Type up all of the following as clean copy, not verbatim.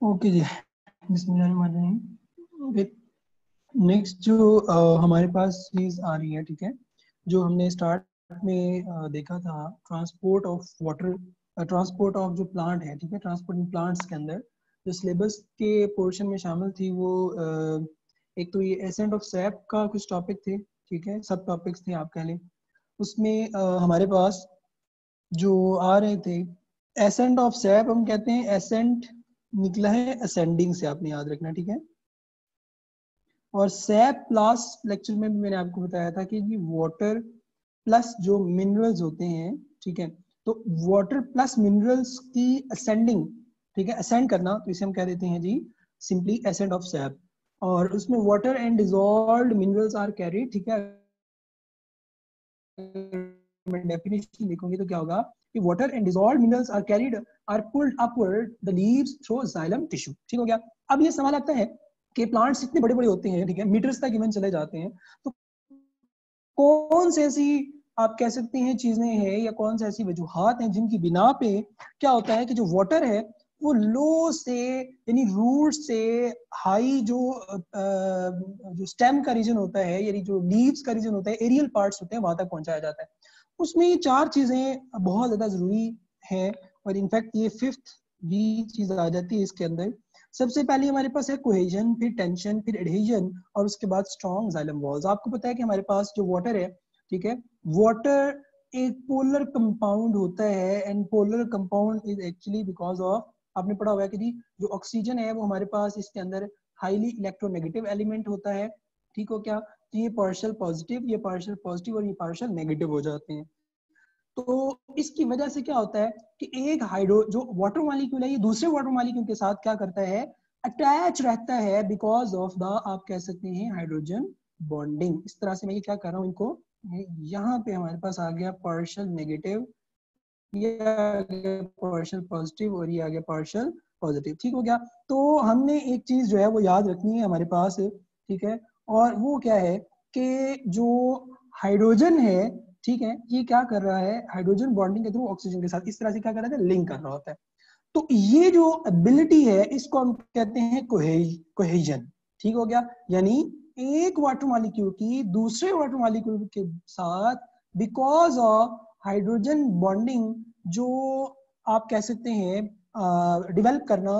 Okay जी, बिस्मिल्लाहिर्रहमानिर्रहीम। Next जो हमारे पास चीज आ रही है, ठीक है, जो हमने स्टार्ट में देखा था, transport of water, transport of जो प्लांट है, ठीक है, ट्रांसपोर्ट इन प्लांट्स के अंदर जो सिलेबस के पोर्शन में शामिल थी वो एक तो ये एसेंट ऑफ सैप का कुछ टॉपिक थे, ठीक है, सब टॉपिक्स थे आप कह लें। उसमें हमारे पास जो आ रहे थे, एसेंट ऑफ सैप हम कहते हैं, एसेंट निकला है असेंडिंग से, आपने याद रखना, ठीक है। और सैप लास्ट लेक्चर में भी मैंने आपको बताया था कि जी वाटर प्लस जो मिनरल्स होते हैं, ठीक है, तो वाटर प्लस मिनरल्स की असेंडिंग, ठीक है, असेंड करना, तो इसे हम कह देते हैं जी सिंपली एसेंट ऑफ सैप। और उसमें water and dissolved minerals are carried, ठीक है। डेफिनेशन लिखोगे तो क्या होगा कि water and dissolved minerals are carried are pulled upward the leaves through xylem tissue, ठीक हो गया। अब ये सवाल आता है कि प्लांट्स इतने बड़े बड़े होते हैं, ठीक है, मीटर्स तक इवन चले जाते हैं, तो कौन सी ऐसी आप कह सकते हैं चीजें हैं या कौन सी ऐसी वजूहात हैं जिनकी बिना पे क्या होता है कि जो वाटर है वो लो से यानी रूट से हाई जो स्टेम का रीजन होता है, यानी जो लीव्स का रीजन होता है, एरियल पार्ट्स होते हैं, वहां तक पहुंचाया जाता है। उसमें ये चार चीजें बहुत ज्यादा जरूरी है, और इनफैक्ट ये फिफ्थ भी चीज आ जाती है इसके अंदर। सबसे पहले हमारे पास है कोहेजन, फिर टेंशन, फिर एडहेजन, और उसके बाद स्ट्रॉन्ग जाइलम वॉल्स। आपको पता है कि हमारे पास जो वाटर है, ठीक है, वाटर एक पोलर कंपाउंड होता है, and polar compound is actually because of, आपने पढ़ा हुआ है कि जी जो ऑक्सीजन है वो हमारे पास इसके अंदर हाईली इलेक्ट्रोनेगेटिव एलिमेंट होता है, ठीक हो क्या, तो ये पार्शियल पॉजिटिव, ये पार्शियल पॉजिटिव और ये पार्शियल नेगेटिव हो जाते हैं। तो इसकी वजह से क्या होता है कि एक हाइड्रो जो वाटर मॉलिक्यूल है ये दूसरे वाटर मॉलिक्यूल के साथ क्या करता है, अटैच रहता है, बिकॉज ऑफ द आप कह सकते हैं हाइड्रोजन बॉन्डिंग। इस तरह से मैं ये क्या कर रहा हूँ इनको, यहाँ पे हमारे पास आ गया पार्शियल नेगेटिव, ये आ गया पार्शियल पॉजिटिव और ये आ गया पार्शियल पॉजिटिव, ठीक हो गया। तो हमने एक चीज जो है वो याद रखनी है हमारे पास, ठीक है, और वो क्या है कि जो हाइड्रोजन है, ठीक है, ये क्या कर रहा है, हाइड्रोजन बॉन्डिंग के थ्रू ऑक्सीजन के साथ इस तरह से क्या कर रहा है, लिंक कर रहा होता है। तो ये जो एबिलिटी है इसको हम कहते हैं कोहेजन, ठीक हो गया। यानी एक वाटर मॉलिक्यूल की दूसरे वाटर मॉलिक्यूल के साथ बिकॉज ऑफ हाइड्रोजन बॉन्डिंग जो आप कह सकते हैं डेवलप करना,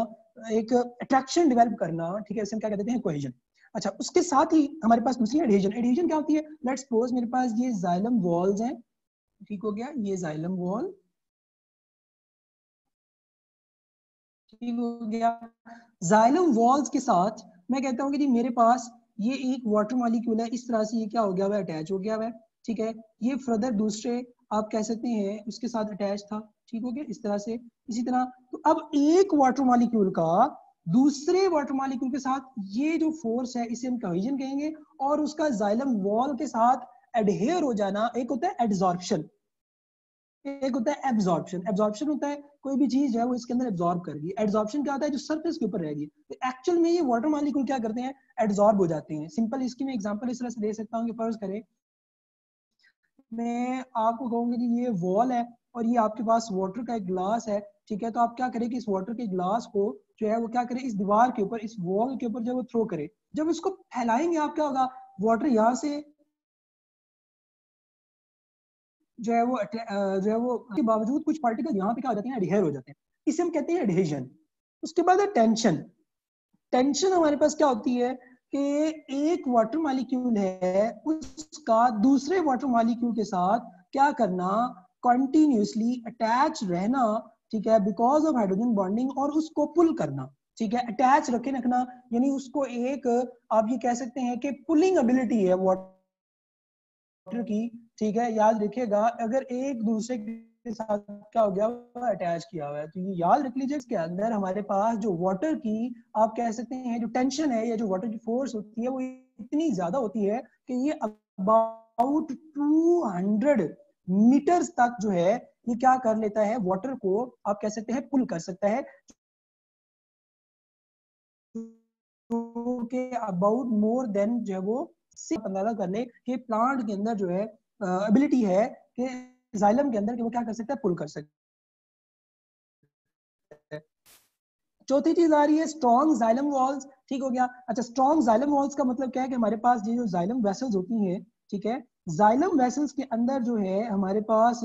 एक अट्रैक्शन डेवलप करना, ठीक है, इसे हम क्या कहते हैं, कोहेजन। अच्छा, उसके साथ ही हमारे पास दूसरी एडहेजन। एडहेजन क्या होती है, लेट्स सपोज मेरे पास ये जाइलम वॉल्स हैं, ठीक हो गया, ये जाइलम वॉल, ठीक हो गया। जाइलम वॉल्स के साथ मैं कहता हूँ कि जी मेरे पास ये एक वाटर मॉलिक्यूल है, इस तरह से ये क्या हो गया हुआ है, अटैच हो गया हुआ है, ठीक है। ये फर्दर दूसरे आप कह सकते हैं उसके साथ अटैच था, ठीक हो गया, इस तरह से। इसी तरह तो अब एक वाटर मॉलिक्यूल का दूसरे वाटर मॉलिक्यूल के साथ ये जो फोर्स है इसे हम कोहेजन कहेंगे, और उसका जाइलम वॉल के साथ एडहेयर हो जाना, एक होता है एड्सॉर्प्शन, एक होता है एब्जॉर्प्शन। एब्जॉर्प्शन होता है कोई भी चीज है वो इसके अंदर एब्जॉर्ब करेगी, एड्सॉर्प्शन क्या होता है जो सरफेस के ऊपर रहेगी। तो एक्चुअल में ये वाटर मॉलिक्यूल क्या करते हैं, एड्सॉर्ब हो जाते हैं। सिंपल इसकी मैं एग्जांपल इस तरह से दे सकता हूँ कि फर्ज करें मैं आपको कहूंगी कि ये वॉल है और ये आपके पास वाटर का एक ग्लास है, ठीक है, तो आप क्या करें कि इस वाटर के ग्लास को जो है वो क्या करें, इस दीवार के ऊपर, इस वॉल के ऊपर जो है वो थ्रो करे। जब इसको फैलाएंगे आप, क्या होगा, वाटर यहाँ से जो है वो के बावजूद कुछ पार्टिकल यहाँ पे क्या हो जाते हैं, एडहेयर हो जाते हैं, इसे हम कहते हैं एडहेजन। उसके बाद है टेंशन। टेंशन हमारे पास क्या होती है कि एक वाटर मॉलिक्यूल है उसका दूसरे वाटर मॉलिक्यूल के साथ क्या करना, कंटिन्यूसली अटैच रहना, ठीक है, बिकॉज ऑफ हाइड्रोजन बॉन्डिंग, और उसको पुल करना, ठीक है, अटैच रखे रखना, यानी उसको एक आप ये कह सकते हैं कि पुलिंग एबिलिटी है वाटर की, ठीक है। याद रखिएगा अगर एक दूसरे के साथ क्या हो गया, अटैच किया हुआ है, तो ये याद रख लीजिए इसके अंदर हमारे पास जो वाटर की आप कह सकते हैं जो टेंशन है या जो वाटर की फोर्स होती है वो इतनी ज्यादा होती है कि ये अबाउट 200 मीटर्स तक जो है ये क्या कर लेता है, वाटर को आप कह सकते हैं पुल कर सकता है, के अबाउट मोर देन जो है वो अंदाजा कर ले कि प्लांट के अंदर जो है एबिलिटी है कि जाइलम के अंदर कि वो क्या कर सकता है, पुल कर सकता है। चौथी चीज आ रही है स्ट्रॉन्ग जाइलम वॉल्स, ठीक हो गया। अच्छा, स्ट्रॉन्ग जाइलम वॉल्स का मतलब क्या है कि हमारे पास ये जो जाइलम वेसल्स होती हैं, ठीक है, जाइलम वेसल्स के अंदर जो है हमारे पास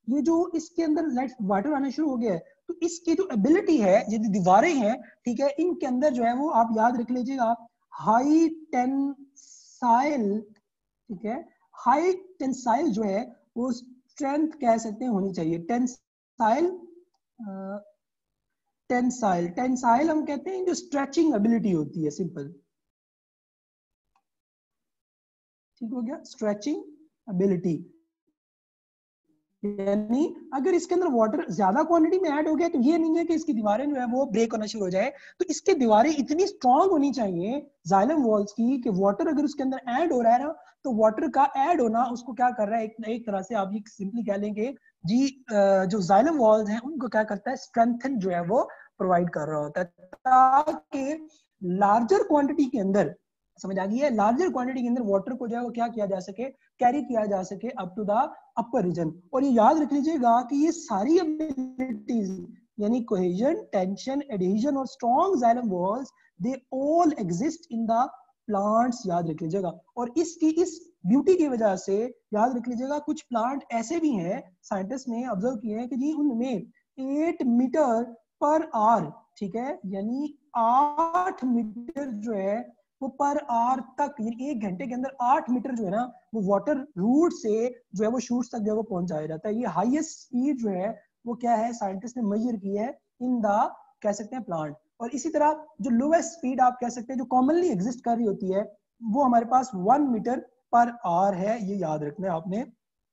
ये जो इसके अंदर लेट वाटर आना शुरू हो गया है, तो इसकी जो एबिलिटी है, ये जो दीवारें हैं, ठीक है, इनके अंदर जो है वो आप याद रख लीजिएगा हाई टेंसाइल, ठीक है, हाई टेंसाइल जो है वो स्ट्रेंथ कह सकते हैं होनी चाहिए। टेंसाइल, टेंसाइल, टेंसाइल हम कहते हैं जो स्ट्रेचिंग एबिलिटी होती है, सिंपल, ठीक हो गया, स्ट्रेचिंग एबिलिटी। यानी अगर इसके अंदर वाटर ज्यादा क्वांटिटी में ऐड हो गया तो ये नहीं है कि इसकी दीवारें जो है वो ब्रेक होना शुरू हो जाए, तो इसकी दीवारें इतनी स्ट्रांग होनी चाहिए जाइलम वॉल्स की कि वाटर अगर उसके अंदर ऐड हो रहा है ना, तो वाटर का ऐड होना उसको क्या कर रहा है, एक तरह से आप ये सिंपली कह लेंगे जी, जो जाइलम वॉल्स हैं उनको क्या करता है, स्ट्रेंथन जो है वो प्रोवाइड कर रहा होता है, ताकि लार्जर क्वांटिटी के अंदर, समझ आ गई है, लार्जर क्वांटिटी के अंदर वाटर को जो है वो क्या किया जा सके, कैरी किया जा सके up to the upper region. और ये याद रख लीजिएगा कि ये सारी एबिलिटीज यानी कोहेजन, टेंशन, एडहेजन और strong xylem walls, they all exist in the plants, याद रख लीजिएगा। और इसकी इस ब्यूटी की वजह से याद रख लीजिएगा कुछ प्लांट ऐसे भी हैं साइंटिस्ट ने ऑब्जर्व किए हैं कि जी उनमें 8 मीटर पर आवर, ठीक है, यानी 8 मीटर जो है वो पर आवर तक, यानी 1 घंटे के अंदर 8 मीटर जो है ना वो वाटर रूट से जो है वो शूट्स तक जो है वो पहुंचाया जाता है। ये हाईएस्ट स्पीड जो है वो क्या है, साइंटिस्ट ने मेजर की है इन द, कह सकते हैं, प्लांट। और इसी तरह जो लोएस्ट स्पीड आप कह सकते हैं जो कॉमनली एग्जिस्ट कर रही होती है वो हमारे पास 1 मीटर पर आवर है, ये याद रखना है आपने,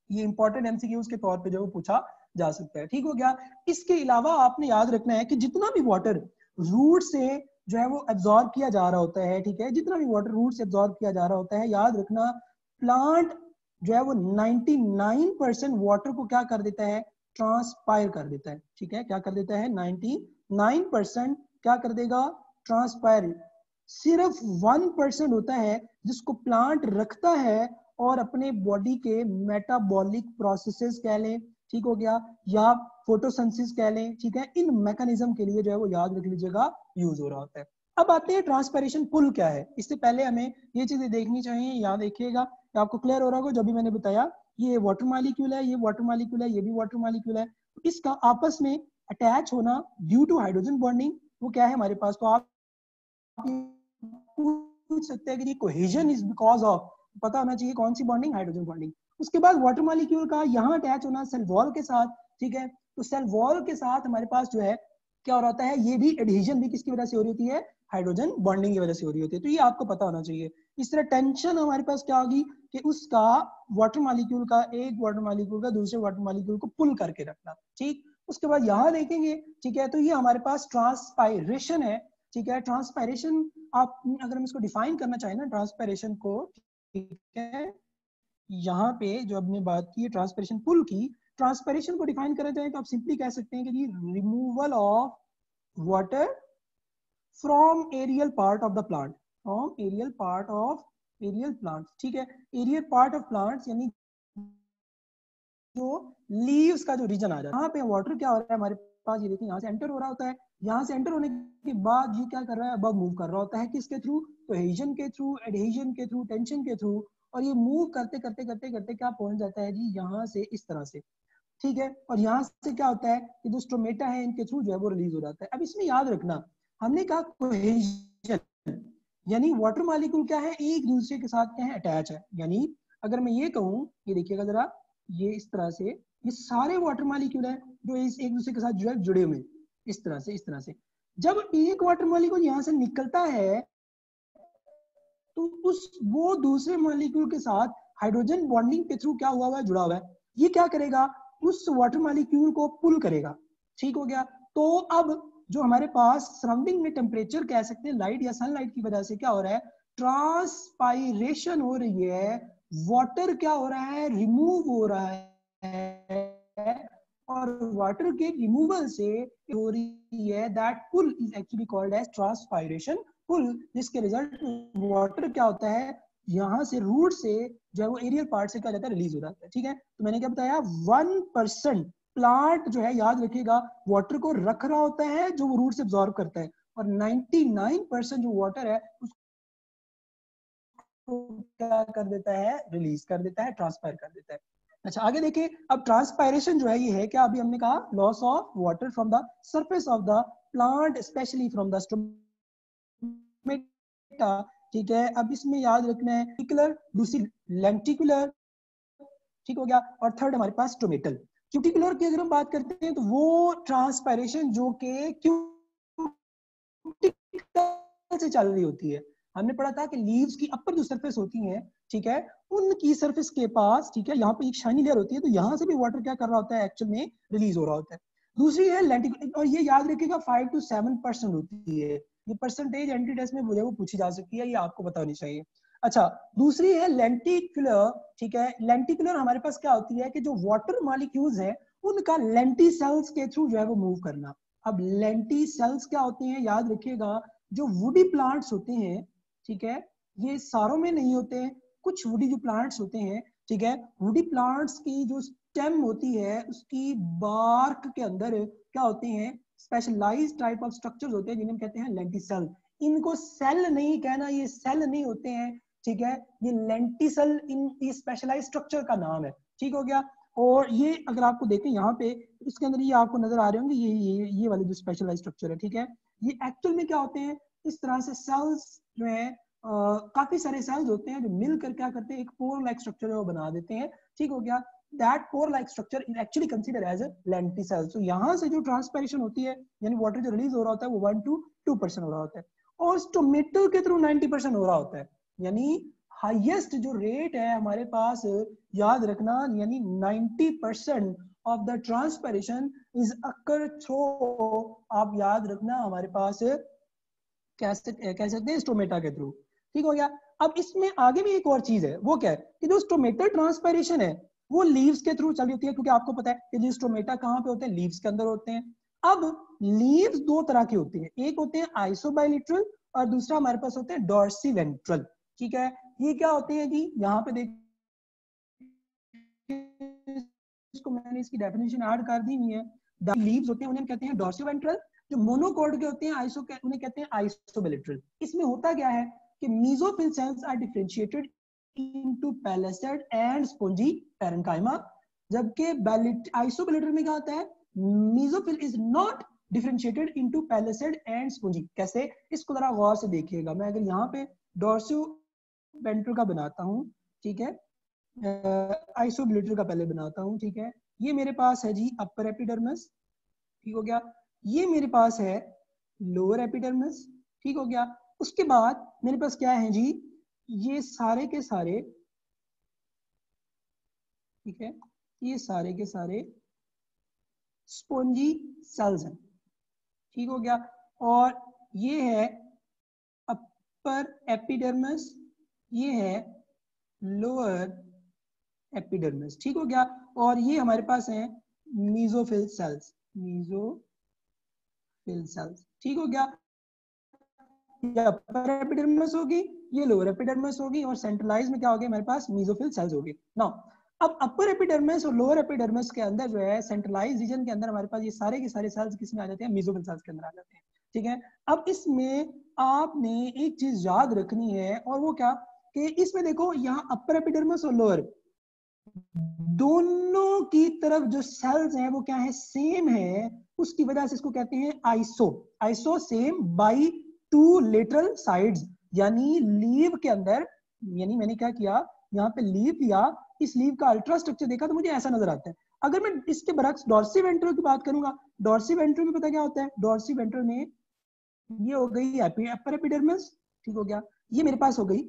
ये इंपॉर्टेंट एमसीक्यूज के तौर पे जो पूछा जा सकता है, ठीक हो गया। इसके अलावा आपने याद रखना है कि जितना भी वाटर रूट से जो है वो एब्जॉर्ब किया जा रहा होता है, ठीक है, जितना भी वाटर रूट से एब्जॉर्ब किया जा रहा होता है, याद रखना प्लांट जो है वो 99% वाटर को क्या कर देता है, ट्रांसपायर कर देता है, ठीक है, क्या कर देता है, 99% क्या कर देगा, ट्रांसपायर। सिर्फ 1% होता है जिसको प्लांट रखता है और अपने बॉडी के मेटाबॉलिक प्रोसेसेस कह लें, ठीक हो गया, या फोटोसिंथेसिस कह लें, ठीक है, इन मैकेनिज्म के लिए जो है वो याद रख लीजिएगा यूज हो रहा होता है। अब आते हैं ट्रांसपिरेशन पुल क्या है। इससे पहले हमें ये चीजें देखनी चाहिए, याद देखिएगा, आपको क्लियर हो रहा होगा जो भी मैंने बताया, ये वाटर मॉलिक्यूल है, ये वाटर मॉलिक्यूल है, ये भी वाटर मॉलिक्यूल है, तो इसका आपस में अटैच होना ड्यू टू हाइड्रोजन बॉन्डिंग, वो क्या है हमारे पास, तो आप पूछ सकते हैं कि ये कोहेजन इज बिकॉज ऑफ, पता होना चाहिए कौन सी बॉन्डिंग, हाइड्रोजन बॉन्डिंग। उसके बाद वाटर मॉलिक्यूल का यहाँ अटैच होना सेल वॉल के साथ, ठीक है, तो सेल वॉल के साथ हमारे पास जो है क्या हो रहा है, ये भी एडहेजन भी किसकी वजह से हो रही होती है, हाइड्रोजन बॉन्डिंग की वजह से हो रही होती है, तो ये आपको पता होना चाहिए। इस तरह टेंशन हमारे पास क्या होगी कि उसका वाटर मॉलिक्यूल का, एक वाटर मॉलिक्यूल का दूसरे वाटर मॉलिक्यूल को पुल करके रखना, ठीक। उसके बाद यहाँ देखेंगे, ठीक है, तो ये हमारे पास ट्रांसपायरेशन है, ठीक है, ट्रांसपायरेशन आप अगर हम इसको डिफाइन करना चाहें ना ट्रांसपायरेशन को, ठीक है, यहाँ पे जो हमने बात की है ट्रांसपिरेशन पुल की, ट्रांसपिरेशन को डिफाइन करना चाहें तो आप सिंपली कह सकते हैं कि जी removal of water from aerial part of the plant, from aerial part of aerial plant, ठीक है, एरियल पार्ट ऑफ प्लांट्स यानी जो लीव्स का जो रीजन आ रहा है, यहाँ पे वाटर क्या हो रहा है हमारे पास, ये देखिए यहाँ से एंटर हो रहा होता है, यहाँ से एंटर होने के बाद ये क्या कर रहा है, अब मूव कर रहा होता है किसके थ्रू, कोहेजन के थ्रू, एडहेजन के थ्रू, टेंशन के थ्रू, और ये मूव करते करते करते करते क्या पहुंच जाता है जी, यहाँ से इस तरह से, ठीक है, और यहाँ से क्या होता है कि जो स्टोमेटा है इनके थ्रू जो है वो रिलीज हो जाता है। अब इसमें याद रखना हमने कहा कोहेजन यानी वाटर मॉलिक्यूल क्या है, एक दूसरे के साथ क्या है, अटैच है, यानी अगर मैं ये कहूँ, ये देखिएगा जरा, ये इस तरह से, ये सारे वाटर मॉलिक्यूल है जो इस एक दूसरे के साथ जो है जुड़े हुए, इस तरह से, इस तरह से। जब एक वाटर मॉलिक्यूल यहाँ से निकलता है तो उस वो दूसरे मॉलिक्यूल के साथ हाइड्रोजन बॉन्डिंग के थ्रू क्या हुआ हुआ है, जुड़ा हुआ है, ये क्या करेगा, उस वाटर मॉलिक्यूल को पुल करेगा, ठीक हो गया। तो अब जो हमारे पास सराउंडिंग में टेम्परेचर कह सकते हैं लाइट या सनलाइट की वजह से क्या हो रहा है, ट्रांसपायरेशन हो रही है, वाटर क्या हो रहा है, रिमूव हो रहा है, और वाटर के रिमूवल से हो रही है, that pull is actually called as transpiration pull, जिसके रिजल्ट वाटर क्या होता है, यहाँ से रूट से जो है वो एरियल पार्ट से क्या जाता है, रिलीज हो जाता है, ठीक है। तो मैंने क्या बताया, 1% प्लांट जो है याद रखिएगा वाटर को रख रहा होता है जो वो रूट से अब्सॉर्ब करता है, और 99% जो वाटर है उसको क्या कर देता है, रिलीज कर देता है, ट्रांसपायर कर देता है। अच्छा आगे देखिए, अब ट्रांसपायरेशन जो है ये है क्या, अभी हमने कहा loss of water from the surface of the plant specially from the stomata. ठीक है, अब इसमें याद रखना है क्यूटिकुलर, दूसरी लेंटिकुलर, ठीक हो गया, और थर्ड हमारे पास स्टोमेटल। क्यूटिकुलर की अगर हम बात करते हैं तो वो ट्रांसपायरेशन जो कि क्यूटिकल से चल रही होती है। हमने पढ़ा था कि लीव्स की अपर जो सरफेस होती है, ठीक है, उनकी सरफेस के पास, ठीक है, यहाँ पे एक शाइनी लेयर होती है, तो यहाँ से भी वाटर क्या कर रहा होता है, एक्चुअल में रिलीज हो रहा होता है। दूसरी है लेंटिकुलर, और ये याद रखिएगा 5 to 7% होती है। ये परसेंटेज एंटी टेस्ट में वो पूछी जा सकती है, ये आपको पता होनी चाहिए। अच्छा, दूसरी है लेंटिकुलर। ठीक है, लेंटिकुलर हमारे पास क्या होती है कि जो वाटर मॉलिक्यूल्स है उनका लेंटी सेल्स के थ्रू जो है वो मूव करना। अब लेंटी सेल्स क्या होते हैं, याद रखिएगा जो वुडी प्लांट्स होते हैं, ठीक है, ये सारों में नहीं होते हैं, कुछ वुडी जो प्लांट्स होते हैं, ठीक है, वुडी प्लांट्स की जो स्टेम होती है उसकी बार्क के अंदर क्या होते हैं, स्पेशलाइज्ड टाइप ऑफ स्ट्रक्चर्स होते हैं जिन्हें कहते हैं लेंटिसेल। इनको सेल नहीं कहना, ये सेल नहीं होते हैं, ठीक है, ये लेंटिसल इन स्पेशलाइज्ड स्ट्रक्चर का नाम है। ठीक हो गया, और ये अगर आपको देखें यहाँ पे इसके अंदर ये आपको नजर आ रहे होंगे, ये वाले जो स्पेशलाइज्ड स्ट्रक्चर है, ठीक है, ये एक्चुअल में क्या होते हैं, इस तरह से सेल्स जो है काफी सारे सेल्स होते हैं जो मिलकर क्या करते हैं, एक पोर लाइक स्ट्रक्चर वो बना देते हैं। ठीक हो गया, that pore like structure is actually considered as a lenticel. सो यहाँ से जो ट्रांसपेरेशन होती है, यानी वाटर जो रिलीज हो रहा होता है वो 1 to 2% हो रहा होता है, और स्टोमेटल के थ्रू 90% हो रहा होता है। यानी हाईएस्ट जो रेट है हमारे पास, याद रखना, यानी 90% of the transpiration is occur through, आप याद रखना हमारे पास कह सकते हैं स्टोमेटा के थ्रू। ठीक हो गया, अब इसमें आगे भी एक और चीज है, वो क्या है कि जो स्टोमेटल ट्रांसपायरेशन है वो लीव्स के थ्रू चली होती है, क्योंकि आपको पता है कि जो स्टोमेटा कहाँ पे होते हैं, लीव्स के अंदर होते हैं। अब लीव्स दो तरह की होती है, एक होते हैं आइसोबाइलेटरल और दूसरा हमारे पास होते हैं डॉर्सीवेंट्रल। ठीक है, ये क्या होते हैं जी, यहाँ पे देखिए इसको मैंने इसकी डेफिनेशन ऐड कर दी हुई है। लीव्स होते हैं उन्हें कहते हैं डॉर्सीवेंट्रल, जो मोनोकॉर्ड के होते हैं उन्हें कहते हैं आइसोबाइलेटरल। इसमें होता क्या है कि mesophyll cells are differentiated into palisade and spongy parenchyma, जबकि आइसोबाइलेटरल में क्या होता है, mesophyll is not differentiated into palisade and spongy. कैसे, इसको जरा गौर से देखिएगा, मैं अगर यहाँ पे डॉर्सियोवेंट्रल का बनाता हूँ, ठीक है, आइसोबाइलेटरल का पहले बनाता हूँ, ठीक है, ये मेरे पास है जी अपर एपिडर्मिस। ठीक हो गया, ये मेरे पास है लोअर एपिडर्मिस। ठीक हो गया, उसके बाद मेरे पास क्या है जी, ये सारे के सारे, ठीक है, ये सारे के सारे स्पॉन्जी सेल्स हैं। ठीक हो गया, और ये है अपर एपिडर्मिस, ये है लोअर एपिडर्मिस। ठीक हो गया, और ये हमारे पास है मेसोफिल सेल्स, मेसोफिल सेल्स। ठीक हो गया, ये अपर एपिडर्मिस होगी, ये लोअर एपिडर्मिस होगी, और सेंट्रलाइज में क्या होगी हमारे पास, मेसोफिल सेल्स होगी। नाउ अब अपर एपिडर्मिस और लोअर एपिडर्मिस के अंदर जो है सेंट्रलाइज रीजन के अंदर हमारे पास ये सारे के सारे सेल्स किसमें आ जाते हैं, मेसोफिल सेल्स के अंदर आ जाते हैं। ठीक है, अब इसमें आपने एक चीज याद रखनी है, और वो क्या कि इसमें देखो यहाँ अपर एपिडर्मिस और लोअर दोनों की तरफ जो सेल्स हैं वो क्या है, सेम है, उसकी वजह से इसको कहते हैं iso same by two lateral sides. यानी लीव के अंदर, यानी मैंने क्या किया, यहाँ पे लीव लिया, इस लीव का अल्ट्रा स्ट्रक्चर देखा तो मुझे ऐसा नजर आता है। अगर मैं इसके बरक्स डॉर्सीवेंट्रल की बात करूंगा, डॉर्सीवेंट्रल में पता क्या होता है, डॉर्सीवेंट्रल में ये हो गई अपर एपिडर्मिस। ठीक हो गया, ये मेरे पास हो गई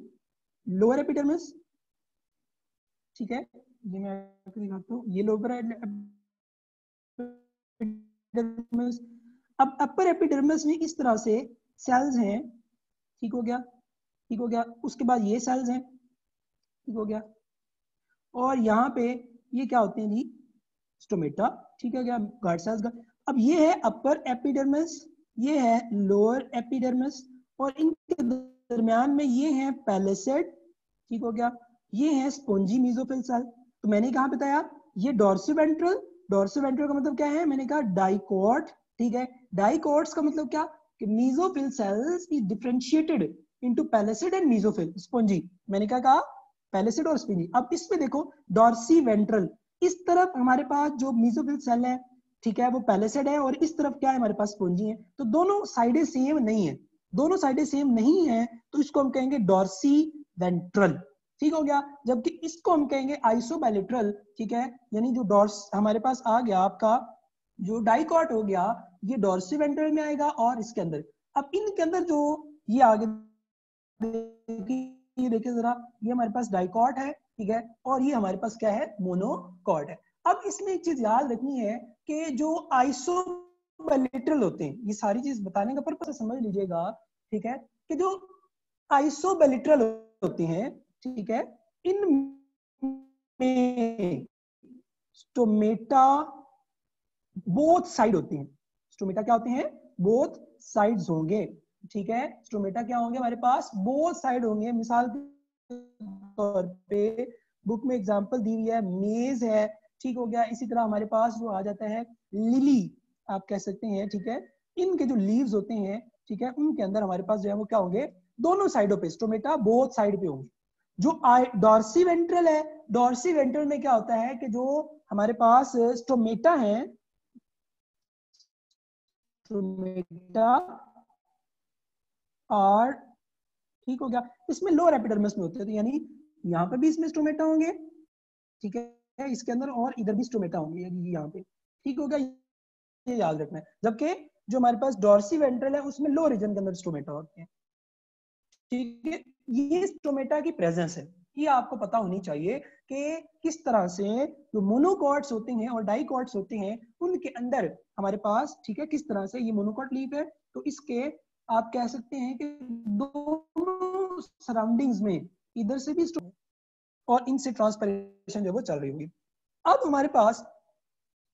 लोअर एपिडर्मिस। ठीक है, ये मैं आपको दिखाता हूँ, ये लोअर एपिडर्मिस। अब अपर एपिडर्मिस में इस तरह से सेल्स हैं। ठीक हो गया, ठीक हो गया, उसके बाद ये सेल्स हैं। ठीक हो गया, और यहाँ पे ये क्या होते हैं जी, स्टोमेटा। ठीक है गया, गार्ड सेल्स का। अब ये है अपर एपिडर्मिस, ये है लोअर एपिडर्मिस, और इनके दरमियान में ये है पैलेसेड। ठीक हो गया, ये है स्पॉन्जी मेसोफिल सेल। तो मैंने कहा बताया, ये डॉर्सीवेंट्रल डॉर्सिवेंट्रल का मतलब क्या है, मैंने कहा डाइकॉट, ठीक है। डाइकॉट्स का मतलब क्या कि mesophyll cells is differentiated into palisade and mesophyll spongy. मैंने क्या कहा, पैलेसिड और स्पॉन्जी। अब इसमें देखो डॉर्सी वेंट्रल, इस तरफ हमारे पास जो मेसोफिल सेल है, ठीक है, वो पैलेसिड है, और इस तरफ क्या है हमारे पास स्पॉन्जी है। तो दोनों साइडें सेम नहीं है, दोनों साइडें सेम नहीं है, तो इसको हम कहेंगे डॉर्सी वेंट्रल, ठीक हो गया। जबकि इसको हम कहेंगे आइसोबाइलेटरल, ठीक है, यानी जो डॉर्स हमारे पास आ गया आपका, जो डाइकॉट हो गया, ये डॉर्सी वेंट्रल में आएगा और इसके अंदर। अब इनके अंदर जो ये आगे ये देखिए जरा, ये हमारे पास डाइकॉट है, ठीक है, और ये हमारे पास क्या है, मोनोकॉट है। अब इसमें एक चीज याद रखनी है कि जो आइसोबाइलेटरल होते हैं, ये सारी चीज बताने का पर्पस समझ लीजिएगा, ठीक है, कि जो आइसोबाइलेटरल होती हैं, ठीक है, इनमें स्टोमेटा बोथ साइड होती हैं। स्टोमेटा क्या होते हैं, बोथ साइड्स होंगे, ठीक है। स्टोमेटा क्या होंगे हमारे पास, बोथ साइड होंगे। मिसाल के तौर पे बुक में एग्जांपल दी हुई है, मेज है, ठीक हो गया। इसी तरह हमारे पास जो आ जाता है लिली, आप कह सकते हैं, ठीक है। इनके जो लीव्स होते हैं, ठीक है, उनके अंदर हमारे पास जो है वो क्या होंगे, दोनों साइडों पे स्टोमेटा बोथ साइड पे होंगे। जो डॉर्सी वेंट्रल है, डॉर्सी वेंट्रल में क्या होता है कि जो हमारे पास स्टोमेटा है, स्टोमेटा और, ठीक हो गया, इसमें लोअर एपिडर्मिस में होते हैं, तो यानी यहाँ पे भी इसमें स्टोमेटा होंगे, ठीक है, इसके अंदर, और इधर भी स्टोमेटा होंगे यहाँ पे, ठीक हो गया, ये याद रखना है। जबकि जो हमारे पास डॉर्सी वेंट्रल है उसमें लो रीजन के अंदर स्टोमेटा होते हैं, ठीक है। ये स्टोमेटा की प्रेजेंस है, ये आपको पता होनी चाहिए कि किस तरह से जो मोनोकॉट्स होते हैं और डाइकॉट्स होते हैं उनके अंदर हमारे पास, ठीक है, किस तरह से ये मोनोकॉट लीफ है, तो इसके आप कह सकते हैं कि दोनों सराउंडिंग्स में इधर से भी और इनसे ट्रांसपरेशन जो वो चल रही होगी। अब हमारे पास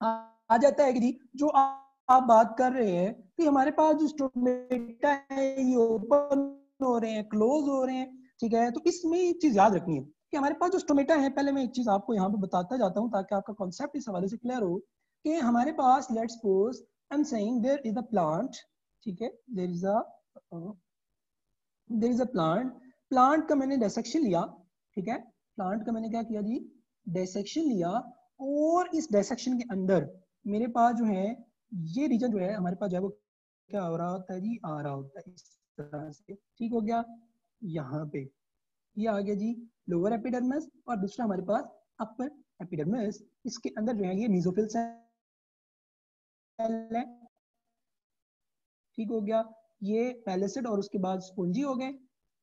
आ जाता है कि जी जो आप बात कर रहे हैं कि हमारे पास जो स्टोमेटा है ये ओपन हो रहे हैं, क्लोज हो रहे हैं, ठीक है। तो इसमें एक चीज याद रखनी है कि हमारे पास जो स्टोमेटा है, पहले मैं एक चीज आपको यहाँ पे बताता जाता हूँ ताकि आपका कॉन्सेप्ट इस हवाले से क्लियर हो कि हमारे पास let's suppose I am saying there is a plant, ठीक है, there is a plant, plant का मैंने डायसेक्शन लिया, ठीक है, प्लांट का मैंने क्या किया जी, डायसेक्शन लिया, और इस डायसेक्शन के अंदर मेरे पास जो है ये रीजन जो है हमारे पास जो है वो क्या हो रहा होता है जी, आ रहा होता है इस तरह से, ठीक हो गया। यहाँ पे ये आ गया जी लोअर एपिडर्मिस, और दूसरा हमारे पास अपर एपिडर्मिस। इसके अंदर जो है ये मेसोफिल सेल है, ठीक हो गया, ये पैलेसिड और उसके बाद स्पॉन्जी हो गए,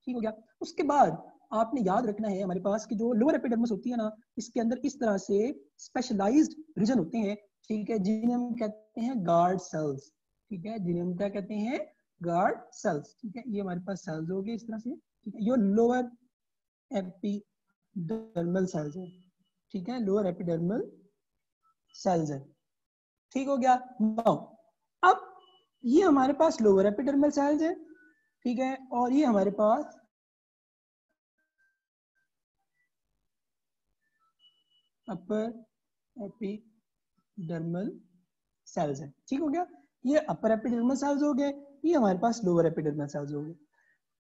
ठीक हो गया। उसके बाद आपने याद रखना है हमारे पास कि जो लोअर एपिडर्मिस होती है ना, इसके अंदर इस तरह से स्पेशलाइज्ड रीजन होते हैं, ठीक है, जिन्हें हम कहते हैं गार्ड सेल्स, ठीक है, जिन्हें हम क्या कहते हैं, गार्ड सेल्स, ठीक है। ये हमारे पास सेल्स हो गए इस तरह से, ठीक है, ये लोअर एपिडर्मल सेल्स है, ठीक है, लोअर एपिडर्मल सेल्स है, ठीक हो गया। नाउ अब ये हमारे पास लोअर एपिडर्मल सेल्स है, ठीक है, और ये हमारे पास अपर एपिडर्मल सेल्स है, ठीक हो गया। ये अपर एपिडर्मल सेल्स हो गए, ये हमारे पास लोअर एपिडर्मल सेल्स हो गए।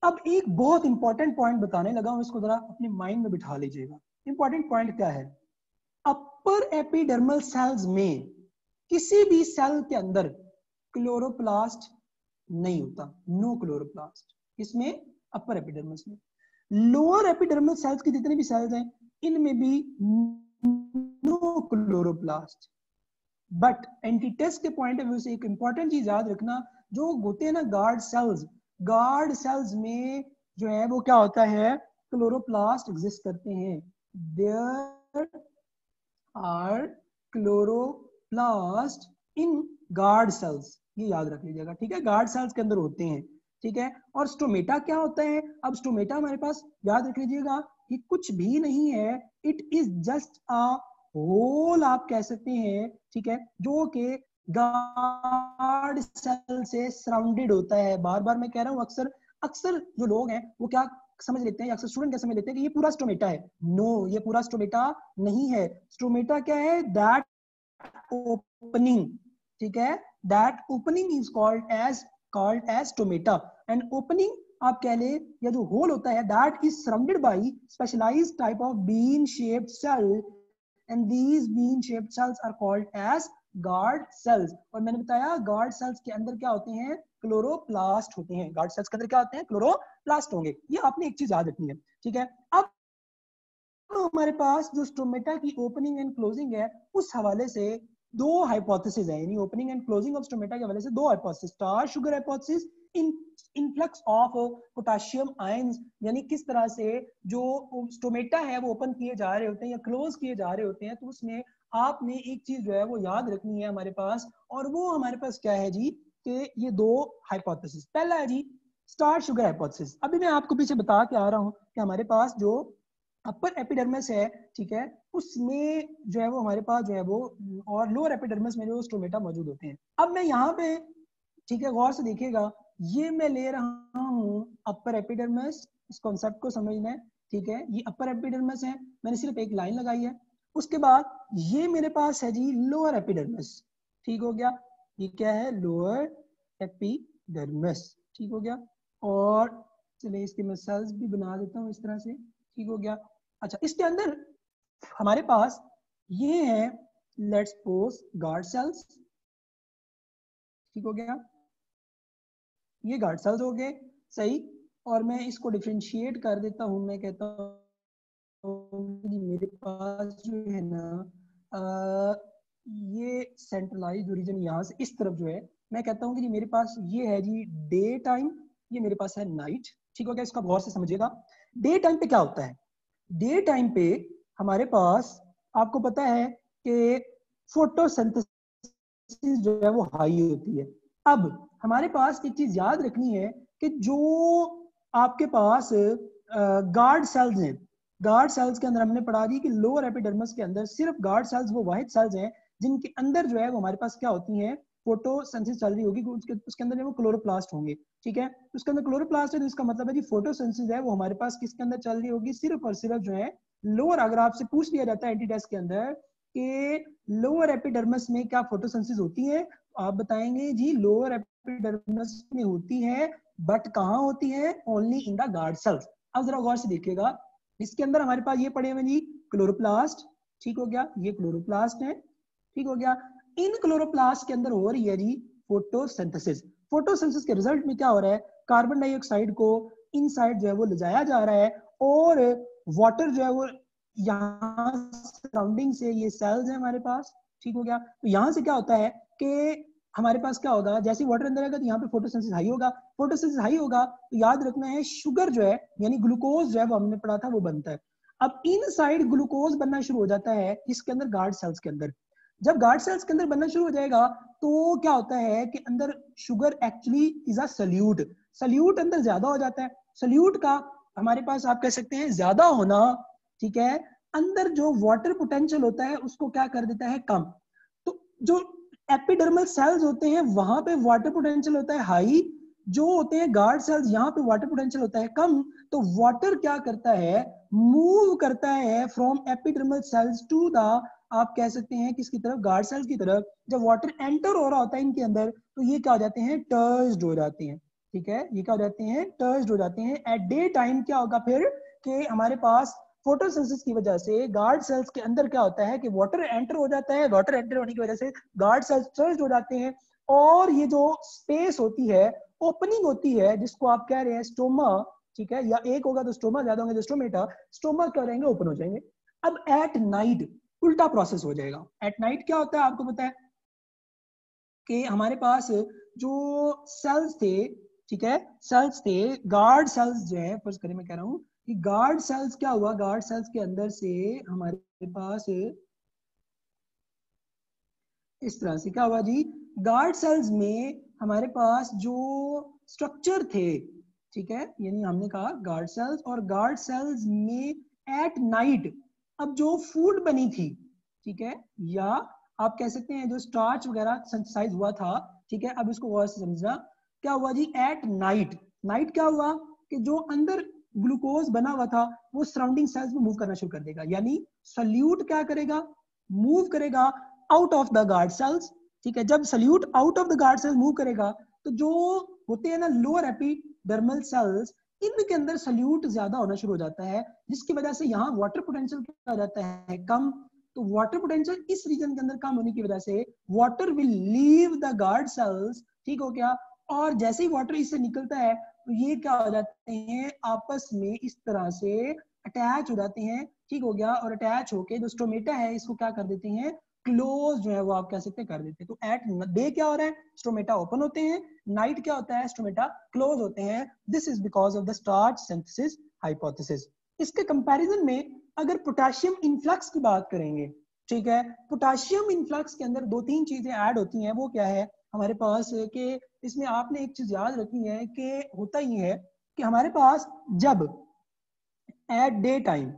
अब एक बहुत इंपॉर्टेंट पॉइंट बताने लगा हूं, इसको जरा अपने माइंड में बिठा लीजिएगा। इंपॉर्टेंट पॉइंट क्या है, अपर एपिडर्मल सेल्स में किसी भी सेल के अंदर क्लोरोप्लास्ट नहीं होता, नो क्लोरोप्लास्ट, इसमें अपर एपिडर्मस में। लोअर एपिडर्मल सेल्स के जितने भी सेल्स हैं इनमें भी नो क्लोरोप्लास्ट। बट एंटीटेस्ट के पॉइंट ऑफ व्यू से एक इंपॉर्टेंट चीज याद रखना, जो होते हैं ना गार्ड सेल्स, गार्ड सेल्स में जो है वो क्या होता है, क्लोरोप्लास्ट एग्जिस्ट करते हैं, there are chloroplast in guard cells, ये याद रख लीजिएगा, ठीक है, गार्ड सेल्स के अंदर होते हैं, ठीक है। और स्टोमेटा क्या होता है, अब स्टोमेटा हमारे पास याद रख लीजिएगा कि कुछ भी नहीं है, it is just a hole, आप कह सकते हैं, ठीक है, जो कि गार्ड सेल से सराउंडेड होता है। बार बार मैं कह रहा हूं, अक्सर अक्सर जो लोग हैं वो क्या समझ लेते हैं, अक्सर स्टूडेंट क्या समझ लेते हैं कि ये पूरा स्टोमेटा है। नो, ये पूरा स्टोमेटा नहीं है। स्टोमेटा क्या है, दैट ओपनिंग, ठीक है, that opening is called as stomata. And opening आप कह ले या जो होल होता है that is surrounded by specialised type of bean shaped cell and these bean shaped cells are called as guard cells. और मैंने बताया गार्ड सेल्स के अंदर क्या होते हैं, क्लोरोप्लास्ट होते हैं। गार्ड सेल्स के अंदर क्या होते हैं, क्लोरोप्लास्ट होंगे। ये आपने एक चीज याद रखनी है, ठीक है। अब तो हमारे पास जो स्टोमेटा की ओपनिंग एंड क्लोजिंग है उस हवाले से दो हाइपोथेसिस है, यानी opening and closing of stomata के हवाले से दो hypothesis. Star sugar hypothesis, influx of potassium ions, यानी किस तरह से जो स्टोमेटा है वो ओपन किए जा रहे होते हैं या क्लोज किए जा रहे होते हैं, तो उसमें आपने एक चीज जो है वो याद रखनी है हमारे पास, और वो हमारे पास क्या है जी, कि ये दो हाइपोथेसिस। पहला है जी स्टार शुगर हाइपोथेसिस। अभी मैं आपको पीछे बता के आ रहा हूँ कि हमारे पास जो अपर एपिडर्मिस है, ठीक है, उसमें जो है वो हमारे पास जो है वो, और लोअर एपिडर्मिस में जो स्टोमेटा मौजूद होते हैं। अब मैं यहाँ पे, ठीक है, गौर से देखिएगा, ये मैं ले रहा हूँ अपर एपिडर्मिस, इस कॉन्सेप्ट को समझना है, ठीक है। ये अपर एपिडर्मिस है, मैंने सिर्फ एक लाइन लगाई है। उसके बाद ये मेरे पास है जी लोअर एपिडर्मिस, ठीक हो गया। ये क्या है, लोअर एपिडर्मिस, ठीक हो गया। और चलिए इसके मैं सेल्स भी बना देता हूँ इस तरह से, ठीक हो गया। अच्छा, इसके अंदर हमारे पास ये है, लेट्स सपोज गार्ड सेल्स, ठीक हो गया, ये गार्ड सेल्स हो गए, सही। और मैं इसको डिफरेंशिएट कर देता हूँ, मैं कहता हूँ कि मेरे पास जो है ना ये सेंट्रलाइज्ड रीजन यहाँ से इस तरफ जो है, मैं कहता हूँ कि जी मेरे पास ये है जी डे टाइम, ये मेरे पास है नाइट, ठीक हो गया। इसका गौर से समझिएगा, डे टाइम पे क्या होता है, डे टाइम पे हमारे पास आपको पता है कि फोटोसिंथेसिस जो है वो हाई होती है। अब हमारे पास एक चीज याद रखनी है कि जो आपके पास गार्ड सेल्स हैं, गार्ड सेल्स के अंदर हमने पढ़ा दी कि लोअर एपिडर्मिस के अंदर सिर्फ गार्ड सेल्स वो वाहिद सेल्स हैं जिनके अंदर जो है वो हमारे पास क्या होती हैं, फोटोसिंथेसिस चल रही होगी, उसके अंदर वो क्लोरोप्लास्ट होंगे, ठीक है। उसके अंदर क्लोरोप्लास्ट है, तो इसका मतलब है कि फोटोसिंथेसिस है वो हमारे पास किसके अंदर चल रही होगी, सिर्फ और सिर्फ जो है लोअर। अगर आपसे पूछ लिया जाता है एंटी टेस्ट के अंदर कि लोअर एपिडर्मिस में क्या फोटोसिंथेसिस होती है, आप बताएंगे जी लोअर एपिडर्मिस में होती है, बट कहाँ होती है, only in the guard sales. अब जरा गौर से देखिएगा, इसके अंदर हमारे पास ये पड़े हुए जी क्लोरोप्लास्ट, ठीक हो गया, ये क्लोरोप्लास्ट है, ठीक हो गया। इन क्लोरोप्लास्ट के अंदर हो रही है जी फोटोसिंथेसिस। फोटोसिंथेसिस के रिजल्ट में क्या हो रहा है, कार्बन डाइऑक्साइड को इनसाइड जो है वो ले जाया जा रहा है, और वाटर जो है वो यहाँ सराउंडिंग से, ये सेल्स है हमारे पास, ठीक हो गया। तो यहाँ से क्या होता है कि हमारे पास क्या होगा, जैसे वाटर अंदर आएगा तो यहाँ पे फोटोसिंथेसिस हाई होगा, फोटोसिंथेसिस हाई होगा तो याद रखना है शुगर जो है यानी ग्लूकोज जो है वो हमने पढ़ा था वो बनता है। अब इन साइड ग्लूकोज बनना शुरू हो जाता है इसके अंदर गार्ड सेल्स के अंदर। जब गार्ड सेल्स के अंदर बनना शुरू हो जाएगा तो क्या होता है कि अंदर sugar actually is a solute, solute अंदर ज्यादा हो जाता है। सल्यूट का हमारे पास आप कह सकते हैं ज्यादा होना, ठीक है, अंदर जो वाटर पोटेंशियल होता है उसको क्या कर देता है, कम। तो जो एपिडर्मल सेल्स होते हैं वहां पे वाटर पोटेंशियल होता है हाई, जो होते हैं गार्ड सेल्स यहाँ पे वाटर पोटेंशियल होता है कम। तो वाटर क्या करता है, मूव करता है from epidermal cells to the, आप कह सकते हैं किसकी तरफ, गार्ड सेल्स की तरफ। जब वाटर एंटर हो रहा होता है इनके अंदर तो ये क्या हो जाते हैं, टर्स्ड हो जाते हैं, ठीक है, ये क्या हो जाते हैं, टर्स्ड हो जाते हैं। एट डे टाइम क्या होगा फिर कि हमारे पास फोटोसिंथेसिस की वजह से गार्ड सेल्स के अंदर क्या होता है कि वाटर एंटर हो जाता है, वाटर एंटर होने की वजह से गार्ड सेल्स टर्स्ड हो जाते हैं, और ये जो स्पेस होती है, ओपनिंग होती है, जिसको आप कह रहे हैं स्टोमा, ठीक है, या एक होगा तो स्टोमा, ज्यादा होंगे तो स्टोमेटा, स्टोमा क्या रहेंगे, ओपन हो जाएंगे। अब एट नाइट उल्टा प्रोसेस हो जाएगा। एट नाइट क्या होता है आपको पता है कि हमारे पास जो सेल्स थे, ठीक है, सेल्स थे, गार्ड सेल्स जो है, फर्स्ट करें मैं कह रहा हूँ कि गार्ड सेल्स क्या हुआ, गार्ड सेल्स के अंदर से हमारे पास इस तरह से क्या हुआ जी, गार्ड सेल्स में हमारे पास जो स्ट्रक्चर थे, ठीक है, यानी हमने कहा गार्ड सेल्स, और गार्ड सेल्स में एट नाइट अब जो फूड बनी थी, ठीक है, या आप कह सकते हैं जो स्टार्च वगैरह सिंथेसाइज हुआ था, ठीक है। अब इसको गौर से समझना, क्या हुआ जी एट नाइट, नाइट क्या हुआ कि जो अंदर ग्लूकोज बना हुआ था वो सराउंडिंग सेल्स में मूव करना शुरू कर देगा, यानी सल्यूट क्या करेगा, मूव करेगा out of the guard cells, ठीक है। जब solute out of the guard cells move करेगा तो जो होते हैं ना लोअर एपिडर्मल सेल्स, इनके अंदर सल्यूट ज्यादा होना शुरू हो जाता है, जिसकी वजह से यहाँ वाटर पोटेंशियल क्या हो जाता है, कम। तो वाटर पोटेंशियल इस रीजन के अंदर कम होने की वजह से water will leave the guard cells, ठीक हो गया। और जैसे ही वाटर इससे निकलता है तो ये क्या हो जाते हैं, आपस में इस तरह से अटैच हो जाते हैं, ठीक हो गया। और अटैच होके जो स्टोमेटा है इसको क्या कर देते हैं, क्लोज जो है वो आप कह सकते हैं कर देते हैं। तो एट डे क्या हो रहा है, स्टोमेटा ओपन होते हैं, नाइट क्या होता है, स्टोमेटा क्लोज होते हैं। This is because of the starch synthesis hypothesis. इसके कंपैरिजन में अगर पोटेशियम इनफ्लक्स की बात करेंगे, ठीक है, पोटेशियम इनफ्लक्स के अंदर दो तीन चीजें ऐड होती हैं। वो क्या है हमारे पास कि इसमें आपने एक चीज याद रखनी है कि होता ही है कि हमारे पास जब एट डे टाइम,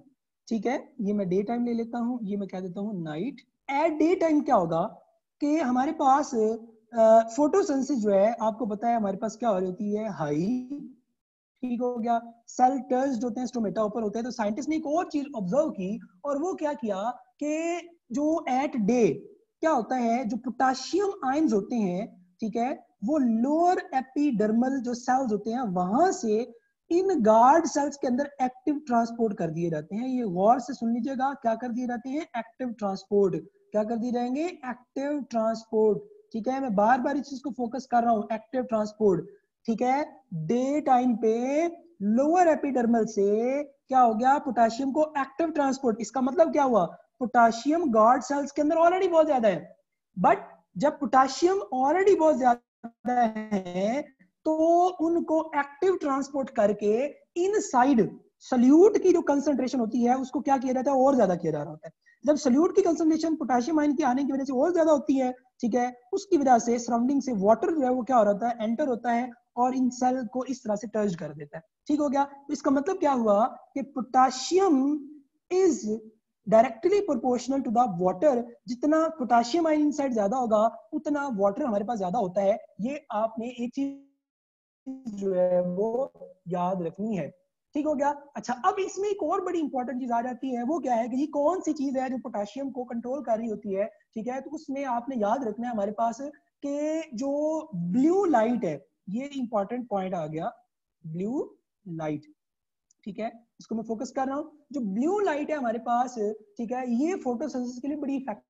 ठीक है, ये मैं डे टाइम ले लेता हूँ, ये मैं कह देता हूँ नाइट। एट डे टाइम क्या होगा कि हमारे पास फोटोसिंथेसिस जो है आपको पता है हमारे पास क्या हो रही होती है, हाई, ठीक हो गया। सेल टर्च्ड होते हैं, स्टोमेटा ऊपर होते हैं। तो साइंटिस्ट ने एक और चीज ऑब्जर्व की और वो क्या किया कि जो एट डे क्या होता है, जो पोटेशियम आयंस होते हैं, ठीक है, वो लोअर एपिडर्मल जो सेल्स होते हैं वहां से इन गार्ड सेल्स के अंदर एक्टिव ट्रांसपोर्ट कर दिए जाते हैं। ये गौर से सुन लीजिएगा, क्या कर दिए जाते हैं, एक्टिव ट्रांसपोर्ट। क्या कर दिए जाएंगे, एक्टिव ट्रांसपोर्ट, ठीक है। मैं बार बार इस चीज को फोकस कर रहा हूँ, एक्टिव ट्रांसपोर्ट, ठीक है। डे टाइम पे लोअर एपिडर्मल से क्या हो गया, पोटेशियम को एक्टिव ट्रांसपोर्ट। इसका मतलब क्या हुआ, पोटेशियम गार्ड सेल्स के अंदर ऑलरेडी बहुत ज्यादा है, बट जब पोटेशियम ऑलरेडी बहुत ज्यादा है तो उनको एक्टिव ट्रांसपोर्ट करके इनसाइड सल्यूट की जो कंसंट्रेशन होती है उसको क्या किया जाता है, और ज्यादा किया जा रहा होता है। जब सल्यूट की कंसंट्रेशन पोटेशियम आयन की आने की वजह से और ज्यादा होती है, ठीक है, उसकी वजह से सराउंडिंग से वाटर जो है वो क्या हो रहा है, एंटर होता है और इन सेल को इस तरह से टच कर देता है, ठीक हो गया। तो इसका मतलब क्या हुआ कि potassium is directly proportional to the water. जितना पोटेशियम आयन इनसाइड ज्यादा होगा उतना वाटर हमारे पास ज्यादा होता है। ये आपने एक चीज जो है वो याद रखनी है, ठीक हो गया। अच्छा, अब इसमें एक और बड़ी इंपॉर्टेंट चीज आ जाती है, वो क्या है कि ये कौन सी चीज है जो पोटेशियम को कंट्रोल कर रही होती है, ठीक है। तो उसमें आपने याद रखना है हमारे पास कि जो ब्लू लाइट है, ये इंपॉर्टेंट पॉइंट आ गया, ब्लू लाइट, ठीक है। इसको मैं फोकस कर रहा हूँ। जो ब्लू लाइट है हमारे पास, ठीक है, ये फोटोसिंथेसिस के लिए बड़ी इफेक्टिव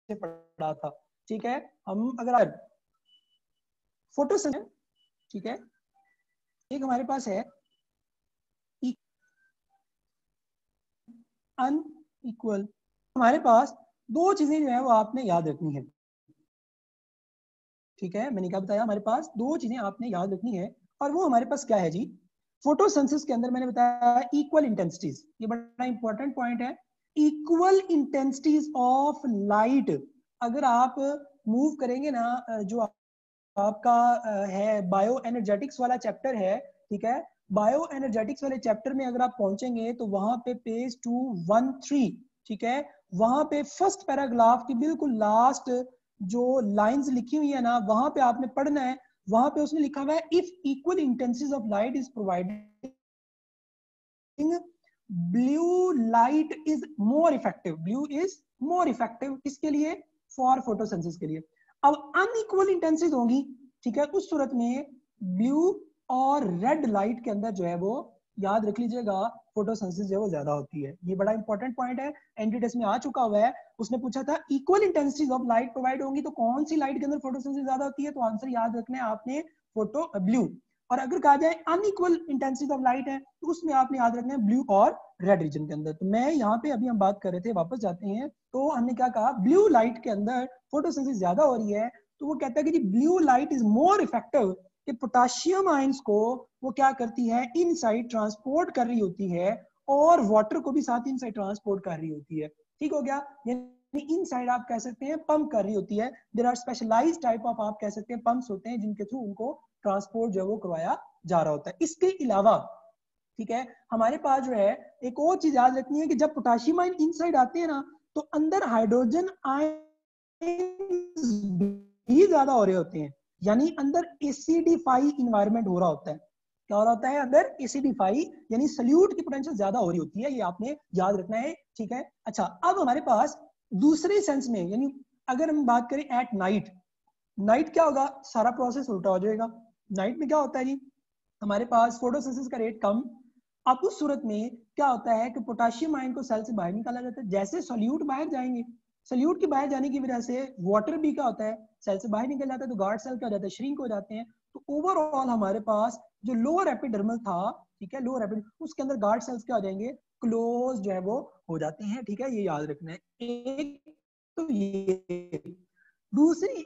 पढ़ा था, ठीक है। हम अगर फोटोसिंथेसिस, ठीक है, एक हमारे पास है अनइक्वल। हमारे पास दो चीजें जो है वो आपने याद रखनी है, ठीक है। मैंने क्या बताया, हमारे पास दो चीजें आपने याद रखनी है और वो हमारे पास क्या है जी, फोटोसिंथेसिस के अंदर मैंने बताया इक्वल इंटेंसिटीज, ये बड़ा इंपॉर्टेंट पॉइंट है। इक्वल इंटेंसिटीज ऑफ लाइट अगर आप मूव करेंगे ना, जो आपका है बायो एनर्जेटिक्स वाला चैप्टर है, ठीक है, बायो एनर्जेटिक्स वाले चैप्टर में अगर आप पहुंचेंगे तो वहां पे पेज 213, ठीक है, वहां पे फर्स्ट पैराग्राफ की बिल्कुल लास्ट जो लाइंस लिखी हुई है ना, वहां पे आपने पढ़ना है। वहां पे उसने लिखा हुआ है, if equal intensity of light is provided, blue light is more effective, blue is more effective किसके लिए, फॉर फोटोसिंथेसिस के लिए। अब अनइक्वल इंटेंसिटी होंगी, ठीक है, उस सूरत में ब्लू और रेड लाइट के अंदर जो है वो याद रख लीजिएगा फोटोसिंथेसिस जो है वो ज्यादा होती है। ये बड़ा इंपॉर्टेंट पॉइंट है, एंट्री टेस्ट में आ चुका हुआ है। उसने पूछा था equal intensity of light provide होंगी तो कौन सी लाइट के अंदर फोटोसिंथेसिस ज्यादा होती है, तो आंसर याद रखना है आपने, फोटो ब्लू। और अगर कहा जाए अनइक्वल इंटेंसिटी ऑफ लाइट है तो उसमें आपने याद रखना है ब्लू और रेड रीजन के अंदर। तो मैं यहाँ पे अभी हम बात कर रहे थे, वापस जाते हैं, तो हमने क्या कहा, ब्लू लाइट के अंदर फोटोसिंथेसिस ज्यादा हो रही है। तो वो कहता है कि जी blue light is more effective, कि पोटेशियम आयंस को वो क्या करती है, इनसाइड ट्रांसपोर्ट कर रही होती है और वाटर को भी साथ इनसाइड ट्रांसपोर्ट कर रही होती है, ठीक हो गया। इन साइड आप कह सकते हैं पंप कर रही होती है। There are specialised type of आप कह सकते हैं पंप्स होते हैं जिनके थ्रू उनको ट्रांसपोर्ट जो है वो करवाया जा रहा होता है। इसके अलावा ठीक है हमारे पास जो है एक और चीज याद रखनी है कि जब पोटेशियम आयन इनसाइड आते हैं ना तो अंदर हाइड्रोजन आयन भी ज्यादा हो रहे होते हैं, यानी अंदर एसिडिफाई इन्वायरमेंट हो रहा होता है। क्या हो रहा होता है अंदर? एसिडिफाई, यानी सल्यूट की पोटेंशियल ज्यादा हो रही होती है, ये आपने याद रखना है। ठीक है, अच्छा अब हमारे पास दूसरे सेंस में, यानी अगर हम बात करें एट नाइट, नाइट क्या होगा? सारा प्रोसेस उल्टा हो जाएगा। नाइट में क्या होता है जी, हमारे पास फोटोसिंथेसिस का रेट कम। अब उस सूरत में क्या होता है कि पोटेशियम आयन को सेल से बाहर निकाला जाता है। जैसे सोल्यूट बाहर जाएंगे, सोल्यूट के बाहर जाने की वजह से वाटर भी क्या होता है सेल से बाहर निकल जाता है, तो गार्ड सेल क्या हो जाता है, श्रिंक हो जाते हैं। तो ओवरऑल हमारे पास जो लोअर एपिडर्मल था, ठीक है, लोअर एपिडर्मल, उसके अंदर गार्ड सेल्स क्या हो जाएंगे, क्लोज जो है वो हो जाते हैं। ठीक है, ये याद रखना है। एक तो ये, दूसरी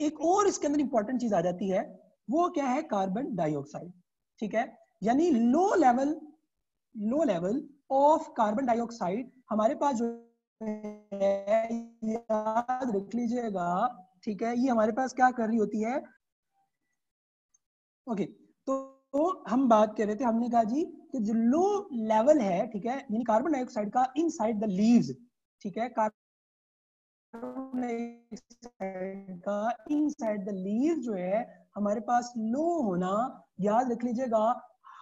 एक और इसके अंदर इंपॉर्टेंट चीज आ जाती है, वो क्या है, कार्बन डाइऑक्साइड। ठीक है, यानी लो लेवल ऑफ कार्बन डाइऑक्साइड हमारे पास जो है, याद रख लीजिएगा। ठीक है, ये हमारे पास क्या कर रही होती है, ओके तो हम बात कर रहे थे, हमने कहा जी कि जो लो लेवल है, ठीक है, यानी कार्बन डाइऑक्साइड का इनसाइड द लीव्स, ठीक है, कार्बन डाइऑक्साइड का इनसाइड द लीव्स जो है हमारे पास लो होना, याद रख लीजिएगा,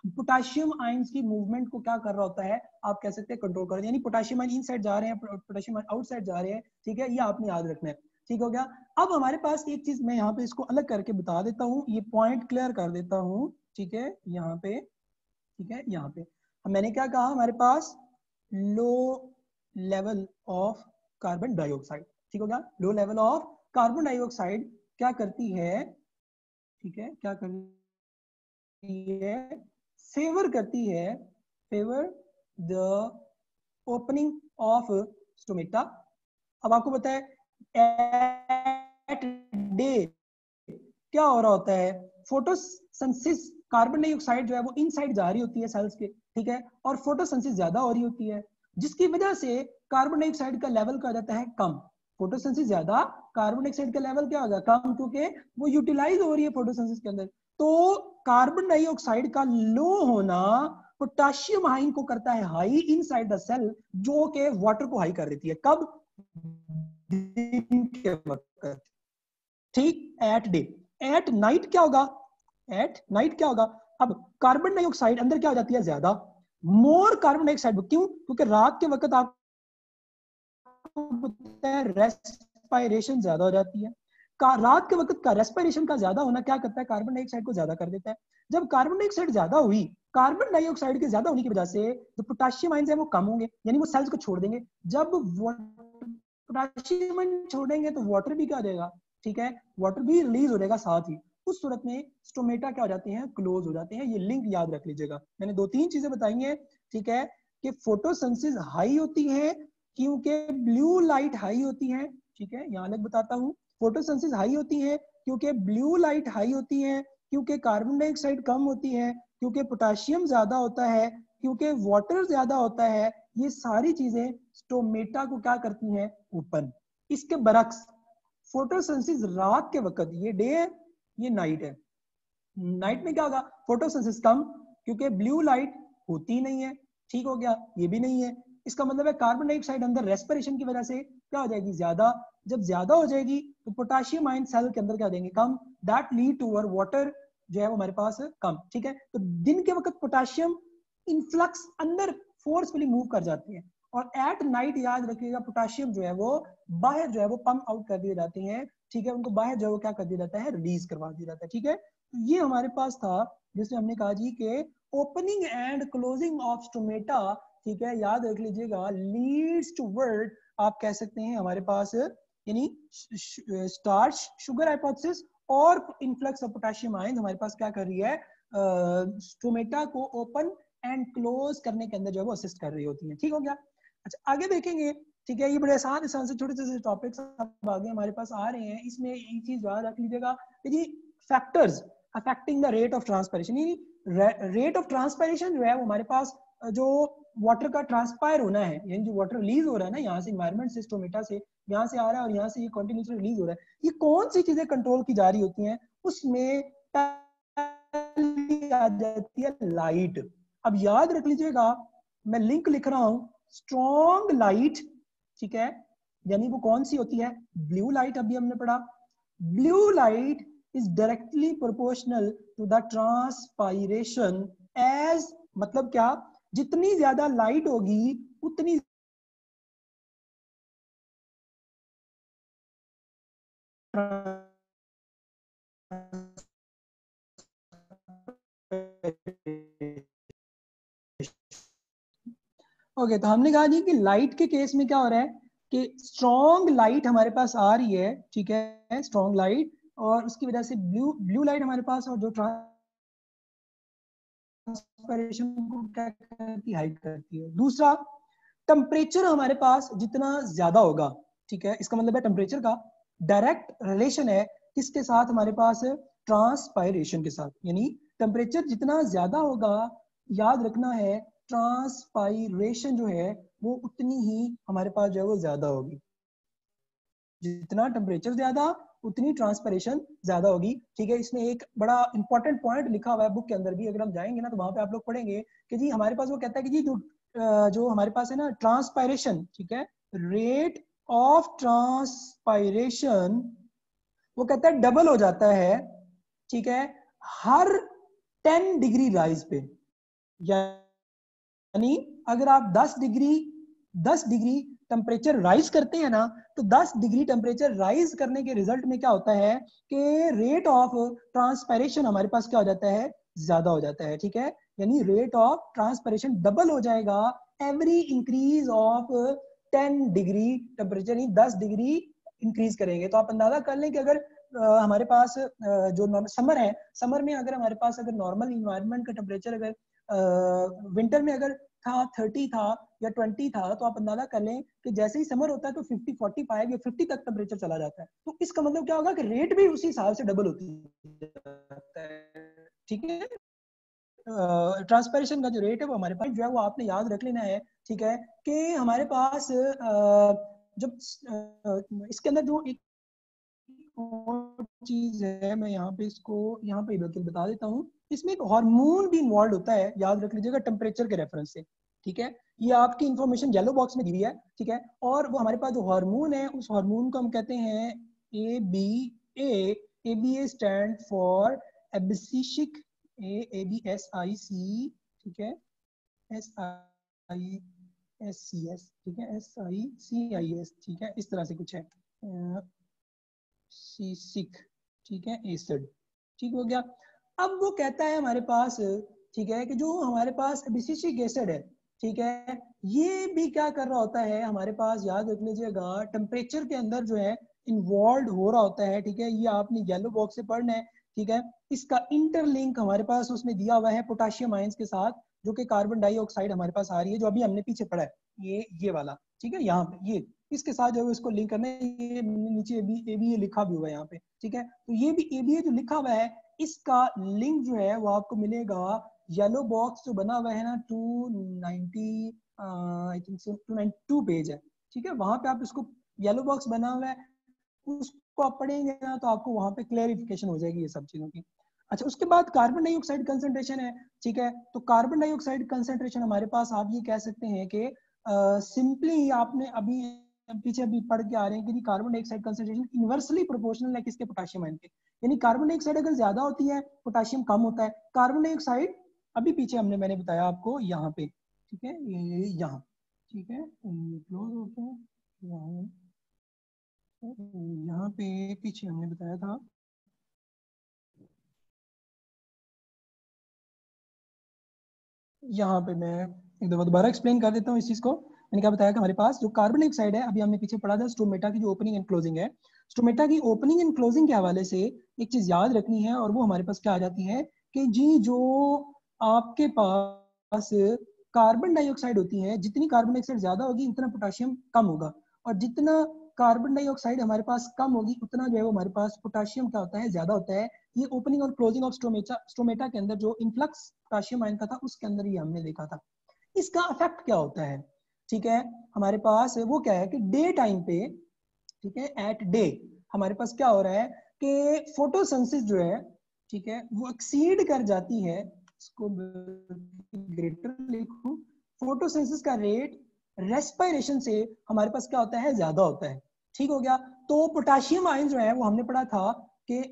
पोटेशियम आयंस की मूवमेंट को क्या कर रहा होता है, आप कह सकते हैं कंट्रोल कर रहे हैं। यानी पोटेशियम आयन इनसाइड जा रहे हैं, पोटेशियम आयन आउटसाइड जा रहे हैं। ठीक है, ये आपने याद रखना है। ठीक हो गया। अब हमारे पास एक चीज मैं यहाँ पे इसको अलग करके बता देता हूँ, ये पॉइंट क्लियर कर देता हूँ। ठीक है, यहाँ पे, ठीक है, यहाँ पे मैंने क्या कहा, हमारे पास low level of carbon dioxide, ठीक हो गया, low level of carbon dioxide क्या करती है, ठीक है, क्या करती है, फेवर करती है, favour the opening of stomata. अब आपको पता है एट डे क्या हो रहा होता है, फोटोसिंथेसिस, कार्बन डाइऑक्साइड जो है वो इनसाइड जा रही होती है सेल्स के, ठीक है, और फोटोसिंथेसिस ज्यादा हो रही होती है, जिसकी वजह से कार्बन डाइऑक्साइड का लेवल क्या हो जाता है, कम। फोटोसिंथेसिस ज्यादा, कार्बन डाइऑक्साइड का लेवल क्या होगा, कम, क्योंकि वो यूटिलाइज हो रही है फोटोसिंथेसिस के अंदर। तो कार्बन डाइऑक्साइड का लो होना पोटेशियम आयन को करता है हाई इनसाइड द सेल, जो कि वाटर को हाई कर देती है। कब? दिन के वक्त, ठीक, एट डे। एट नाइट क्या होगा, एट नाइट क्या होगा, अब कार्बन डाइऑक्साइड अंदर क्या हो जाती है, ज्यादा, मोर कार्बन डाइऑक्साइड। क्यों? क्योंकि रात के वक्त आपको रेस्पिरेशन ज्यादा हो जाती है। रात के वक्त का रेस्पिरेशन का ज्यादा होना क्या करता है, कार्बन डाइऑक्साइड को ज्यादा कर देता है। जब कार्बन डाइऑक्साइड ज्यादा हुई, कार्बन डाइऑक्साइड के ज्यादा होने की वजह से जो पोटेशियम आयंस है वो कम होंगे, यानी वो सेल्स को छोड़ देंगे। जब पोटेशियम आयन छोड़ेंगे तो वाटर भी क्या हो जाएगा, ठीक है, वाटर भी रिलीज हो जाएगा साथ ही। उस सूरत में स्टोमेटा क्या हो जाते हैं, क्लोज हो जाते हैं। ये लिंक याद रख लीजिएगा। मैंने दो तीन चीजें बताई हैं, ठीक है, कि फोटोसिंथेसिस हाई होती है क्योंकि ब्लू लाइट हाई होती है। ठीक है, यहाँ अलग बताता हूँ, फोटोसिंथेसिस हाई होती है क्योंकि ब्लू लाइट हाई होती है, क्योंकि कार्बन डाइऑक्साइड कम होती है, क्योंकि पोटेशियम ज्यादा होता है, क्योंकि वाटर ज्यादा होता है। ये सारी चीजें स्टोमेटा को क्या करती हैं, ओपन। इसके बरक्स फोटोसिंथेसिस रात के वक्त, ये डे है, ये नाइट है। नाइट में क्या होगा, फोटोसिंथेसिस कम, क्योंकि ब्लू लाइट होती नहीं है। ठीक हो गया, ये भी नहीं है। इसका मतलब है कार्बन डाइऑक्साइड अंदर रेस्पिरेशन की वजह से क्या हो जाएगी, ज्यादा। जब ज्यादा हो जाएगी तो पोटेशियम आयन सेल के अंदर क्या देंगे, कम। दैट लीड टू वाटर जो है वो हमारे पास कम। ठीक है, तो दिन के वक्त पोटेशियम इनफ्लक्स अंदर फोर्सफुली मूव कर जाती है, और एट नाइट याद रखिएगा पोटेशियम जो है वो बाहर जो है वो पंप आउट कर दिए जाते हैं। ठीक है, उनको बाहर जो है वो क्या कर दिया जाता है, रिलीज करवा दिया जाता है। ठीक है, ये हमारे पास था जिसमें हमने कहा जी के opening and closing of stomata, ठीक है, याद रख लीजिएगा, लीड्स टू वर्ड, आप कह सकते हैं हमारे पास, यानी स्टार्च शुगर हाइपोथेसिस और इन्फ्लक्स ऑफ पोटेशियम आयन हमारे पास क्या कर रही है, स्टोमेटा को ओपन एंड क्लोज करने के अंदर जो है वो असिस्ट कर रही होती है। ठीक हो गया। अच्छा आगे देखेंगे, ठीक है, ये बड़े आसान से छोटे छोटे टॉपिक्स अब आगे हमारे पास आ रहे हैं। इसमें एक चीज याद रख लीजिएगा कि जी factors affecting the rate of transpiration, rate of transpiration जो है वो हमारे पास जो वाटर का ट्रांसपायर होना है, यानी जो वाटर रिलीज हो रहा है ना यहाँ से एनवायरनमेंट से, स्टोमेटा से, यहाँ से आ रहा है और यहाँ से ये कंटिन्यूसली रिलीज हो रहा है, ये कौन सी चीजें कंट्रोल की जा रही होती हैं, उसमें आ जाती है लाइट। अब याद रख लीजिएगा, मैं लिंक लिख रहा हूं, स्ट्रॉन्ग लाइट, ठीक है, यानी वो कौन सी होती है, ब्लू लाइट, अभी हमने पढ़ा, blue light is directly proportional to the transpiration as, मतलब क्या, जितनी ज्यादा लाइट होगी उतनी ओके तो हमने कहा जी कि लाइट के केस में क्या हो रहा है कि स्ट्रॉन्ग लाइट हमारे पास आ रही है, ठीक है, स्ट्रॉन्ग लाइट, और उसकी वजह से ब्लू ब्लू लाइट हमारे पास, और जो ट्रांसपैरेशन को क्या करती है, हाइड करती है। दूसरा, टेम्परेचर हमारे पास जितना ज्यादा होगा, ठीक है, इसका मतलब है टेम्परेचर का डायरेक्ट रिलेशन है किसके साथ, हमारे पास ट्रांसपायरेशन के साथ, यानी टेम्परेचर जितना ज्यादा होगा, याद रखना है ट्रांसपायरेशन जो है वो उतनी ही हमारे पास जो है वो ज्यादा होगी, जितना टेम्परेचर ज्यादा उतनी ट्रांसपरेशन ज्यादा होगी, ठीक है। इसमें एक बड़ा इंपॉर्टेंट पॉइंट लिखा हुआ है बुक के अंदर भी, अगर हम जाएंगे ना तो वहां पे आप लोग पढ़ेंगे कि जी हमारे पास वो कहता है कि जी जो हमारे पास है ना ट्रांसपायरेशन, ठीक है, रेट ऑफ ट्रांसपायरेशन, वो कहता है डबल हो जाता है, ठीक है, हर 10 डिग्री राइज पे, यानी अगर आप 10 डिग्री टेम्परेचर राइज करते हैं ना, तो 10 डिग्री टेम्परेचर राइज करने के रिजल्ट में क्या होता है कि रेट ऑफ ट्रांसपायरेशन हमारे पास क्या हो जाता है, ज्यादा हो जाता है, ठीक है, यानी रेट ऑफ ट्रांसपायरेशन डबल हो जाएगा every increase of 10 degree temperature, 10 degree increase करेंगे। तो आप अंदाजा कर लें कि अगर हमारे पास जो समर है, समर में अगर हमारे पास अगर नॉर्मल इन्वायरमेंट का टेम्परेचर अगर विंटर में अगर था 30 था या 20 था, तो आप अंदाजा कर लें कि जैसे ही समर होता है तो 50, 45 या 50 तक टेम्परेचर चला जाता है। तो इसका मतलब क्या होगा कि रेट भी उसी हिसाब से डबल होती है, ठीक है। ट्रांसपेरेशन का जो रेट है वो हमारे पास जो है वो आपने याद रख लेना है, ठीक है, कि हमारे पास जब इसके अंदर जो एक और चीज है, मैं यहाँ पे इसको यहाँ पे बिल्कुल बता देता हूँ, इसमें एक हार्मोन भी इन्वॉल्व होता है, याद रख लीजिएगा टेम्परेचर के रेफरेंस से, ठीक है, ये आपकी इंफॉर्मेशन येलो बॉक्स में दी हुई है, ठीक है, और वो हमारे पास जो हार्मोन है उस हार्मोन को हम कहते हैं A B A stand for abscisic, ABSIC, ठीक है, SISCS, ठीक है, SICIS, ठीक है, इस तरह से कुछ है, सिक, ठीक है, एसिड, ठीक हो गया। अब वो कहता है हमारे पास, ठीक है, कि जो हमारे पास एब्सिसिक एसिड है, ठीक है, ये भी क्या कर रहा होता है हमारे पास, याद रख लीजिएगा, टेम्परेचर के अंदर जो है इन्वॉल्व हो रहा होता है, ठीक है, ये आपने येलो बॉक्स से पढ़ना है, ठीक है। इसका इंटरलिंक हमारे पास उसमें दिया हुआ है पोटाशियम आयंस के साथ, जो कि कार्बन डाइऑक्साइड हमारे पास आ रही है, जो अभी हमने पीछे पढ़ा है, ये वाला, ठीक है, यहाँ पे ये इसके साथ जो है इसको लिंक करना है, ये नीचे ए बी ए लिखा भी हुआ है यहाँ पे, ठीक है। तो ये भी ए बी ए जो लिखा हुआ है, इसका लिंक जो है वो आपको मिलेगा येलो बॉक्स जो बना हुआ है ना 290 आई थिंक सो 292 पेज है, ठीक है, वहां पे आप इसको येलो बॉक्स बना हुआ है, उसको आप पढ़ेंगे ना तो आपको वहां पे क्लेरिफिकेशन हो जाएगी ये सब चीजों की। अच्छा, उसके बाद कार्बन डाइऑक्साइड कंसंट्रेशन है, ठीक है, तो कार्बन डाइऑक्साइड कंसंट्रेशन हमारे पास आप ये कह सकते हैं कि सिंपली आपने अभी पीछे अभी पढ़ के आ रहे हैं कि carbon dioxide concentration inversely proportional है किसके, पोटाशियम आयन के, यानी कार्बन डाइऑक्साइड अगर ज्यादा होती है पोटाशियम कम होता है। कार्बन डाइऑक्साइड अभी पीछे मैंने बताया आपको यहाँ पे, ठीक है, ये यहाँ, ठीक है, क्लोज हो गया यहाँ पे पीछे हमने बताया था, यहाँ पे मैं एक दफा दोबारा एक्सप्लेन कर देता हूँ इस चीज को। मैंने क्या बताया कि हमारे पास जो कार्बन डाइऑक्साइड है, अभी हमने पीछे पढ़ा था स्टोमेटा की जो ओपनिंग एंड क्लोजिंग है, स्टोमेटा की ओपनिंग एंड क्लोजिंग के हवाले से एक चीज याद रखनी है, और वो हमारे पास क्या आ जाती है कि जी जो आपके पास कार्बन डाइऑक्साइड होती है, जितनी कार्बन डाइऑक्साइड ज्यादा होगी उतना पोटाशियम कम होगा, और जितना कार्बन डाइऑक्साइड हमारे पास कम होगी उतना जो है वो हमारे पास पोटाशियम क्या होता है, ज्यादा होता है। ये ओपनिंग और क्लोजिंग ऑफ स्टोमेटा के अंदर जो इनफ्लक्स पोटाशियम आयन का था उसके अंदर ये हमने देखा था। इसका इफेक्ट क्या होता है, ठीक है। हमारे पास वो क्या है कि डे टाइम पे, ठीक है, एट डे हमारे पास क्या हो रहा है कि फोटोसिंथेसिस जो है, ठीक है, वो एक्सीड कर जाती है, इसको ग्रेटर लिखूं, फोटोसिंथेसिस का रेट रेस्पिरेशन से हमारे पास क्या होता है, ज्यादा होता है, ठीक हो गया। तो पोटेशियम आयन जो है वो हमने पढ़ा था कि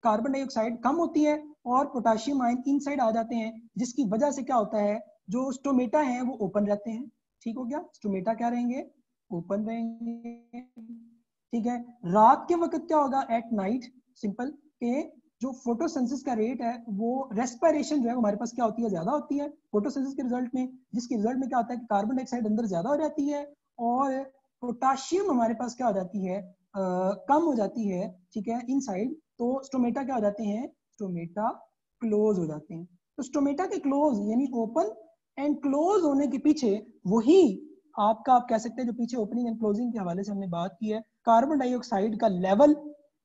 कार्बन डाइऑक्साइड कम होती है और पोटेशियम आयन इनसाइड आ जाते हैं, जिसकी वजह से क्या होता है, जो स्टोमेटा है वो ओपन रहते हैं, ठीक हो गया। स्टोमेटा क्या रहेंगे, ओपन रहेंगे, ठीक है। रात के वक्त क्या होगा, एट नाइट, सिंपल, के जो फोटोसिंथेसिस का रेट है वो रेस्पिरेशन जो है हमारे पास क्या होती है, ज्यादा होती है फोटोसिंथेसिस के रिजल्ट में, जिसके रिजल्ट में क्या होता है कि कार्बन डाइऑक्साइड अंदर ज्यादा हो जाती है और पोटाशियम हमारे पास क्या हो जाती है, कम हो जाती है, ठीक है, इनसाइड। तो स्टोमेटा क्या हो जाते हैं, स्टोमेटा क्लोज हो जाते हैं। तो स्टोमेटा के क्लोज यानी ओपन एंड क्लोज होने के पीछे वही आपका, आप कह सकते हैं जो पीछे ओपनिंग एंड क्लोजिंग के हवाले से हमने बात की है, कार्बन डाइऑक्साइड का लेवल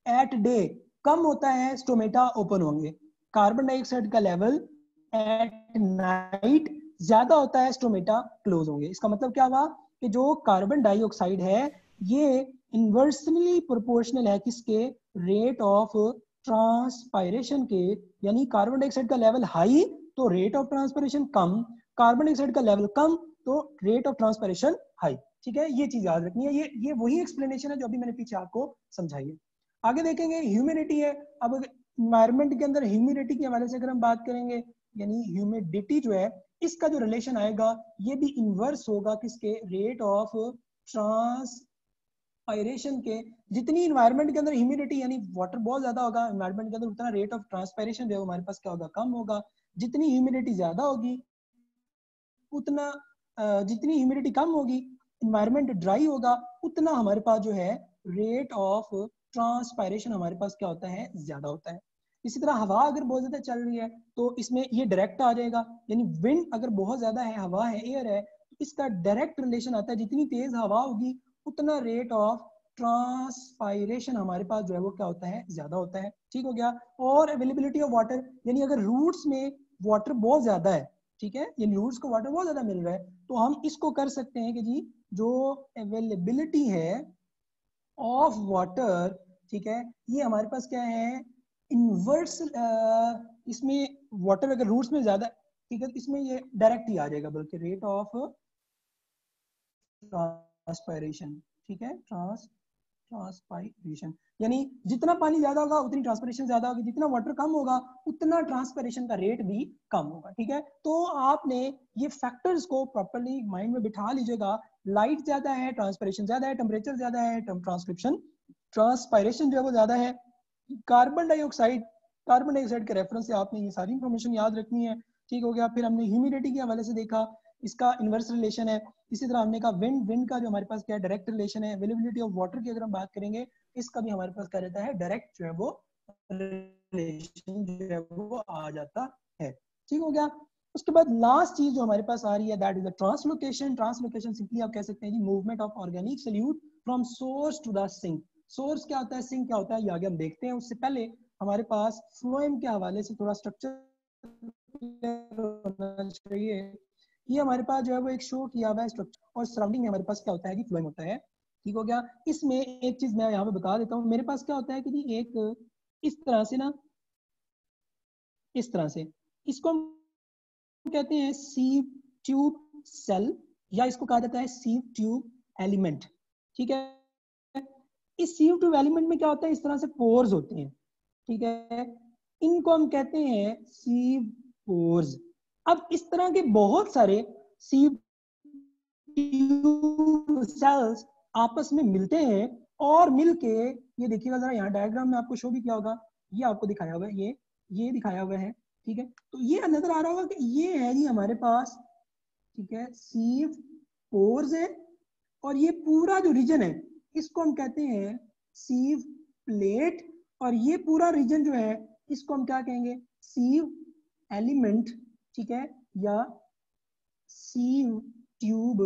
एट डे कम होता है, स्टोमेटा ओपन होंगे। कार्बन डाइऑक्साइड का लेवल एट नाइट ज्यादा होता है, स्टोमेटा क्लोज होंगे। इसका मतलब क्या हुआ कि जो कार्बन डाइऑक्साइड है ये इनवर्सली प्रोपोर्शनल है किसके, रेट ऑफ ट्रांसपायरेशन के, यानी कार्बन डाइऑक्साइड का लेवल हाई तो rate of transpiration come, carbon dioxide का लेवल कम तो रेट ऑफ ट्रांसपायरेशन हाई, ठीक है। ये चीज याद रखनी है, ये वही एक्सप्लेनेशन है जो अभी मैंने पीछे आपको समझाई है। आगे देखेंगे ह्यूमिडिटी है। अब इन्वायरमेंट के अंदर ह्यूमिडिटी के हवाले से अगर हम बात करेंगे, यानी ह्यूमिडिटी जो है इसका जो रिलेशन आएगा ये भी इनवर्स होगा किसके, रेट ऑफ ट्रांसपायरेशन के। जितनी इन्वायरमेंट के अंदर ह्यूमिडिटी यानी वाटर बहुत ज्यादा होगा इन्वायरमेंट के अंदर, उतना रेट ऑफ ट्रांसपायरेशन जो है हमारे पास क्या होगा, कम होगा। जितनी ह्यूमिडिटी ज्यादा होगी उतना, जितनी ह्यूमिडिटी कम होगी, इन्वायरमेंट ड्राई होगा, उतना हमारे पास जो है रेट ऑफ ट्रांसपायरेशन हमारे पास क्या होता है, ज्यादा होता है। इसी तरह हवा अगर बहुत ज्यादा चल रही है तो इसमें ये डायरेक्ट आ जाएगा, यानी विंड अगर बहुत ज्यादा है, हवा है, एयर है, तो इसका डायरेक्ट रिलेशन आता है, जितनी तेज हवा होगी उतना रेट ऑफ ट्रांसपायरेशन हमारे पास जो है वो क्या होता है, ज्यादा होता है, ठीक हो गया। और अवेलेबिलिटी ऑफ वाटर, यानी अगर रूट्स में वाटर बहुत ज्यादा है, ठीक है, ये रूट्स को वाटर बहुत ज्यादा मिल रहा है, तो हम इसको कर सकते हैं कि जी जो अवेलेबिलिटी है ऑफ वाटर, ठीक है, ये हमारे पास क्या है, इनवर्स, इसमें वाटर अगर रूट्स में ज्यादा, ठीक है, इसमें ये डायरेक्ट ही आ जाएगा, बल्कि रेट ऑफ ट्रांसपायरेशन, ठीक है, ट्रांसपायरेशन, यानी जितना पानी ज्यादा होगा उतनी ट्रांसपिरेशन ज्यादा होगी, जितना वाटर कम होगा उतना ट्रांसपिरेशन का रेट भी कम होगा, ठीक है। तो आपने ये फैक्टर्स को प्रॉपर्ली माइंड में बिठा लीजिएगा, लाइट ज्यादा है, ट्रांसपिरेशन ज्यादा है, टेम्परेचर ज्यादा है, ट्रांसक्रिप्शन ट्रांसपायरेशन जो है वो ज्यादा है। कार्बन डाइऑक्साइड के रेफरेंस से आपने ये सारी इंफॉर्मेशन याद रखनी है, ठीक हो गया। फिर हमने ह्यूमिडिटी के हवाले से देखा, इसका इनवर्स रिलेशन है। इसी तरह हमने कहा विंड का जो हमारे पास क्या है, डायरेक्ट रिलेशन है। अवेलेबिलिटी ऑफ वाटर की अगर हम बात करेंगे, इसका भी हमारे पास क्या रहता है, डायरेक्ट जो है वो रिलेशन जो है वो आ जाता है, ठीक हो गया। उसके बाद लास्ट चीज जो हमारे पास आ रही है, that is the translocation. Translocation simply आप कह सकते हैं जी movement of organic solute from source to the sink. Source क्या होता है, सिंक क्या होता है, ये आगे हम देखते हैं। उससे पहले हमारे पास फ्लोएम के हवाले से थोड़ा स्ट्रक्चर होना चाहिए। ये हमारे पास जो है वो एक शो किया हुआ है स्ट्रक्चर, और सराउंडिंग में हमारे पास क्या होता है कि फ्लोएम होता है, ठीक हो गया। इसमें एक चीज मैं यहाँ पे बता देता हूँ, मेरे पास क्या होता है कि जी एक इस तरह से ना, इस तरह से, इसको हम कहते हैं सीव ट्यूब सेल, या इसको कहा जाता है सीव ट्यूब एलिमेंट, ठीक है। इस सीव ट्यूब एलिमेंट में क्या होता है, इस तरह से पोर्स होते हैं, ठीक है, इनको हम कहते हैं सीव पोर्स। अब इस तरह के बहुत सारे सीव ट्यूब सेल्स आपस में मिलते हैं, और मिलके, ये देखिएगा जरा, यहाँ डायग्राम में आपको शो भी किया होगा, ये आपको दिखाया हुआ है, ये दिखाया हुआ है, ठीक है। तो ये नजर आ रहा होगा कि ये है जी हमारे पास, ठीक है, सीव पोर्स है, और ये पूरा जो रीजन है इसको हम कहते हैं सीव प्लेट, और ये पूरा रीजन जो है इसको हम क्या कहेंगे, सीव एलिमेंट, ठीक है, या सीव ट्यूब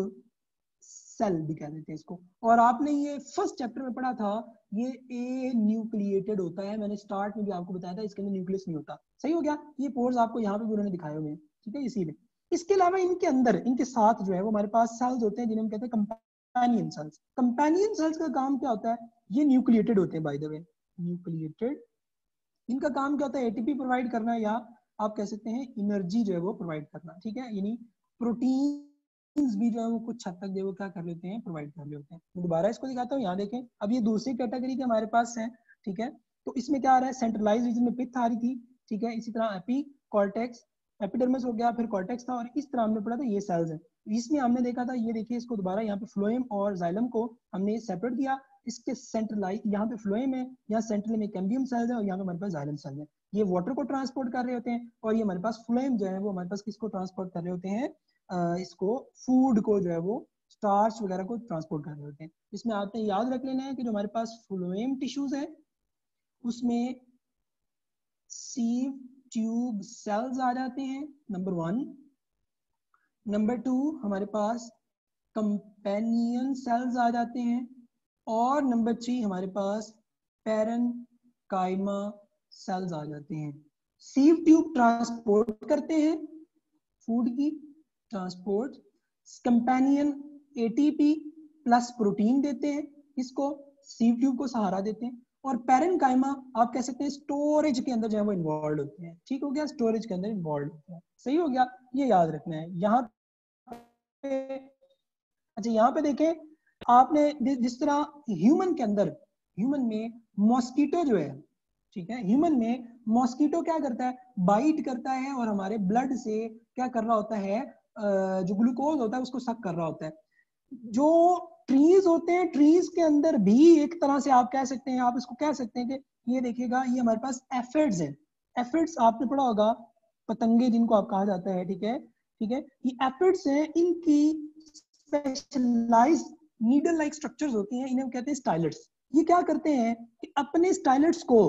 सेल भी कह देते हैं इसको। और आपने ये फर्स्ट चैप्टर में पढ़ा था, ये ए न्यूक्लिएटेड होता है, मैंने स्टार्ट में भी आपको बताया था इसके अंदर न्यूक्लियस नहीं होता, सही हो गया। ये पोर्स आपको यहाँ पे भी उन्होंने दिखाए हुए हैं, ठीक है, इसीलिए। इसके अलावा इनके अंदर, इनके साथ जो है वो हमारे पास सेल्स होते हैं जिन्हें हम कहते हैं कंपेनियन सेल्स। कंपेनियन सेल्स का काम क्या होता है, ये न्यूक्लिएटेड होते हैं बाय द वे, न्यूक्लिएटेड। इनका काम क्या होता है, एटीपी प्रोवाइड करना, या आप कह सकते हैं एनर्जी जो है वो प्रोवाइड करना, ठीक है। यानी प्रोटीन्स भी जो है वो कुछ हद तक जो वो क्या कर लेते हैं, प्रोवाइड कर लेते हैं। तो दोबारा इसको दिखाता हूँ, यहाँ देखें। अब ये दूसरी कैटेगरी के हमारे पास है, ठीक है। तो इसमें क्या आ रहा है, सेंट्रलाइज रीजन में पिथ आ रही थी, ठीक है। इसी तरह एपी कॉर्टेक्स, एपिडर्मिस हो गया, फिर कॉर्टेक्स था, और इस तरह हमने पढ़ा था ये सेल्स है। इसमें हमने देखा था, ये देखिए इसको दोबारा यहाँ पे फ्लोएम और जाइलम को हमने सेपरेट किया। इसके सेंट्रलाइज यहाँ पे फ्लोएम है, यहाँ सेंट्रल में कैम्बियम सेल्स है, और यहाँ पे हमारे पास जाइलम सेल्स है। ये वाटर को ट्रांसपोर्ट कर रहे होते हैं, और ये हमारे पास फ्लोएम जो है वो हमारे पास किसको ट्रांसपोर्ट कर रहे होते हैं, इसको फूड को जो है वो स्टार्च वगैरह को ट्रांसपोर्ट कर रहे होते हैं। इसमें आपने याद रख लेना है कि जो हमारे पास फ्लोएम टिश्यूज है उसमें सीव ट्यूब सेल्स आ जाते हैं, नंबर 1। नंबर 2 हमारे पास कंपेनियन सेल्स आ जाते हैं, और नंबर 3 हमारे पास पैरेनकाइमा सेल्स आ जाते हैं। सीव ट्यूब ट्रांसपोर्ट करते हैं फूड की transport, companion ATP plus protein देते हैं, इसको सीव ट्यूब को सहारा देते हैं, और पैरेनकाइमा आप कह सकते हैं स्टोरेज के अंदर जो है वो इन्वॉल्व होते हैं। ठीक हो गया, स्टोरेज के अंदर इन्वॉल्व होते हैं, सही हो गया, ये याद रखना है। यहाँ पे अच्छा, यहाँ पे देखें आपने, जिस तरह ह्यूमन के अंदर, ह्यूमन में मॉस्किटो जो है, ठीक है, ह्यूमन में मॉस्किटो क्या करता है, बाइट करता है, और हमारे ब्लड से क्या कर रहा होता है, जो ग्लूकोज होता है उसको सक कर रहा होता है। जो ट्रीज होते हैं, ट्रीज के अंदर भी एक तरह से आप कह सकते हैं, आप इसको कह सकते हैं कि ये देखिएगा, ये हमारे पास एफिड्स हैं। एफिड्स आपने पढ़ा होगा, पतंगे जिनको आप कहा जाता है, ठीक है, ठीक है। ये एफिड्स हैं, इनकी स्पेशलाइज्ड नीडल लाइक स्ट्रक्चर्स होती हैं, इन्हें कहते हैं स्टाइलेट्स। ये क्या करते हैं कि अपने स्टाइलेट्स को,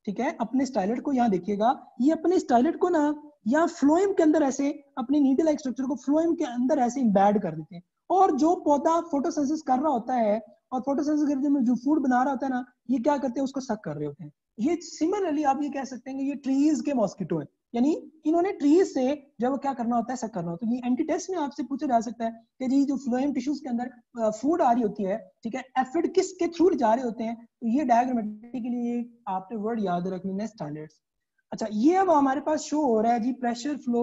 ठीक है, अपने स्टाइलेट को, यहाँ देखिएगा, ये अपने स्टाइलेट को ना यहाँ फ्लोएम के अंदर ऐसे अपने नीडल लाइक स्ट्रक्चर को फ्लोएम के अंदर ऐसे इम्बेड कर देते हैं, और जो पौधा फोटोसिंथेसिस कर रहा होता है, और फोटोसिंथेसिस करके में जो फूड बना रहा होता है ना, ये क्या करते हैं, उसको सक कर रहे होते हैं। ये सिमिलरली आप ये कह सकते हैं कि ये ट्रीज के मॉस्किटो है, यानी इन्होंने ट्रीज से जब क्या करना होता है, सक करना होता है। ये एंटी टेस्ट में आपसे पूछा जा सकता है कि जी जो फ्लोएम टिश्यूज के अंदर फूड आ रही होती है, ठीक है, एफिड किसके थ्रू जा रहे होते हैं, तो ये डायग्रामेटिकली आपने वर्ड याद रख लेना, स्टाइलेट्स। अच्छा, ये अब हमारे पास शो हो रहा है जी प्रेशर फ्लो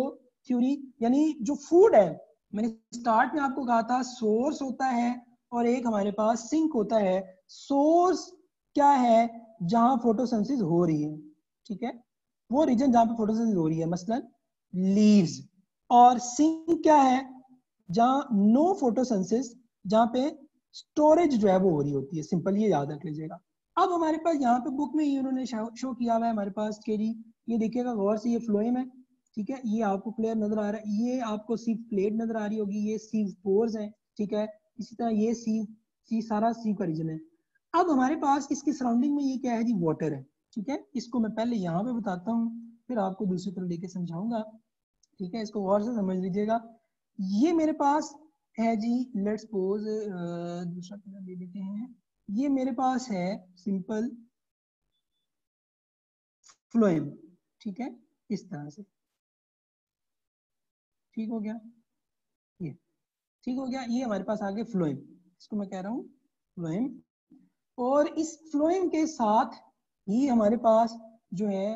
थ्योरी, यानी जो फूड है, मैंने स्टार्ट में आपको कहा था सोर्स होता है और एक हमारे पास सिंक होता है। सोर्स क्या है, जहां फोटोसिंथेसिस हो रही है, ठीक है, वो रीजन जहां पे फोटोसिंथेसिस हो रही है, मसलन लीव्स। और सिंक क्या है, जहां नो फोटोसिंथेसिस, जहां पे स्टोरेज जो है वो हो रही होती है। सिंपल ये याद रख लीजिएगा। अब हमारे पास यहाँ पे बुक में इन्होंने शो किया हुआ है हमारे पास के जी, ये देखिएगा गौर से, ये फ्लोएम है, ठीक है, ये आपको क्लियर नजर आ रहा है, ये आपको सीव प्लेट नजर आ रही होगी, ये सीव पोर्स है, ठीक है। इसी तरह ये सी सारा सीव का रीजन है। अब हमारे पास इसके सराउंडिंग में ये क्या है जी, वाटर है, ठीक है। इसको मैं पहले यहाँ पे बताता हूँ, फिर आपको दूसरी तरफ लेके समझाऊंगा, ठीक है। इसको गौर से समझ लीजिएगा। ये मेरे पास है जी, लेट्स सपोज दूसरा कलर ले लेते हैं, ये मेरे पास है सिंपल फ्लोएम, ठीक है, इस तरह से, ठीक हो गया, ये ठीक हो गया। ये हमारे पास आ गया फ्लोएम, इसको मैं कह रहा हूँ फ्लोएम। और इस फ्लोएम के साथ ही हमारे पास जो है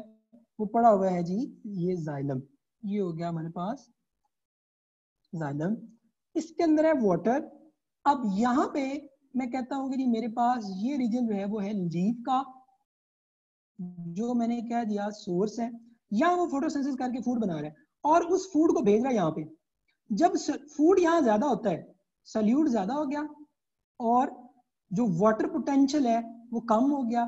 वो पड़ा हुआ है जी, ये जाइलम, ये हो गया हमारे पास जाइलम। इसके अंदर है वाटर। अब यहाँ पे मैं कहता हूँ कि जी मेरे पास ये रीजन जो है वो है लीफ का, जो मैंने कह दिया सोर्स है, या वो फोटोसिंथेसिस करके फूड बना रहा है और उस फूड को भेज रहा है यहाँ पे। जब फूड यहाँ ज्यादा होता है, सल्यूट ज्यादा हो गया, और जो वाटर पोटेंशियल है वो कम हो गया।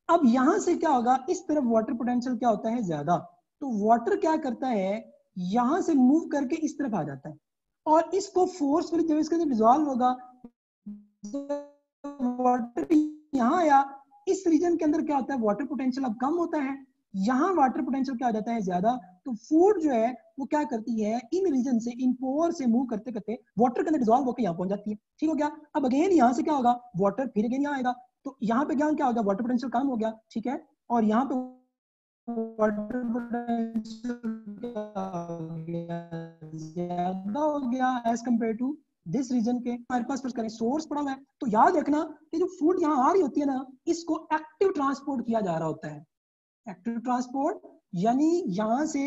अब यहां से क्या होगा, इस तरफ वाटर पोटेंशियल क्या होता है, ज्यादा, तो वाटर क्या करता है, यहां से मूव करके इस तरफ आ जाता है, और इसको फोर्सफुली जब इसके अंदर डिसॉल्व होगा, वाटर यहाँ आया, इस रीजन के अंदर क्या होता है, वाटर पोटेंशियल अब कम होता है, यहाँ वाटर पोटेंशियल क्या हो जाता है, ज्यादा। तो फूड जो है वो क्या करती है, इन रीजन से, इन पोर से मूव करते करते वाटर के अंदर डिसॉल्व होकर यहाँ पहुंच जाती है, ठीक हो गया। अब अगेन यहाँ से क्या होगा, वाटर फिर अगेन यहाँ आएगा, तो यहाँ पे क्या होगा, वाटर पोटेंशियल कम हो गया, ठीक है, और यहाँ पे वाटर पोटेंशियल ज्यादा हो गया as compare to this region के। हमारे पास करें सोर्स पड़ा हुआ है, तो याद रखना कि जो फूड यहाँ आ रही होती है ना, इसको एक्टिव ट्रांसपोर्ट किया जा रहा होता है। एक्टिव ट्रांसपोर्ट यानी यहाँ से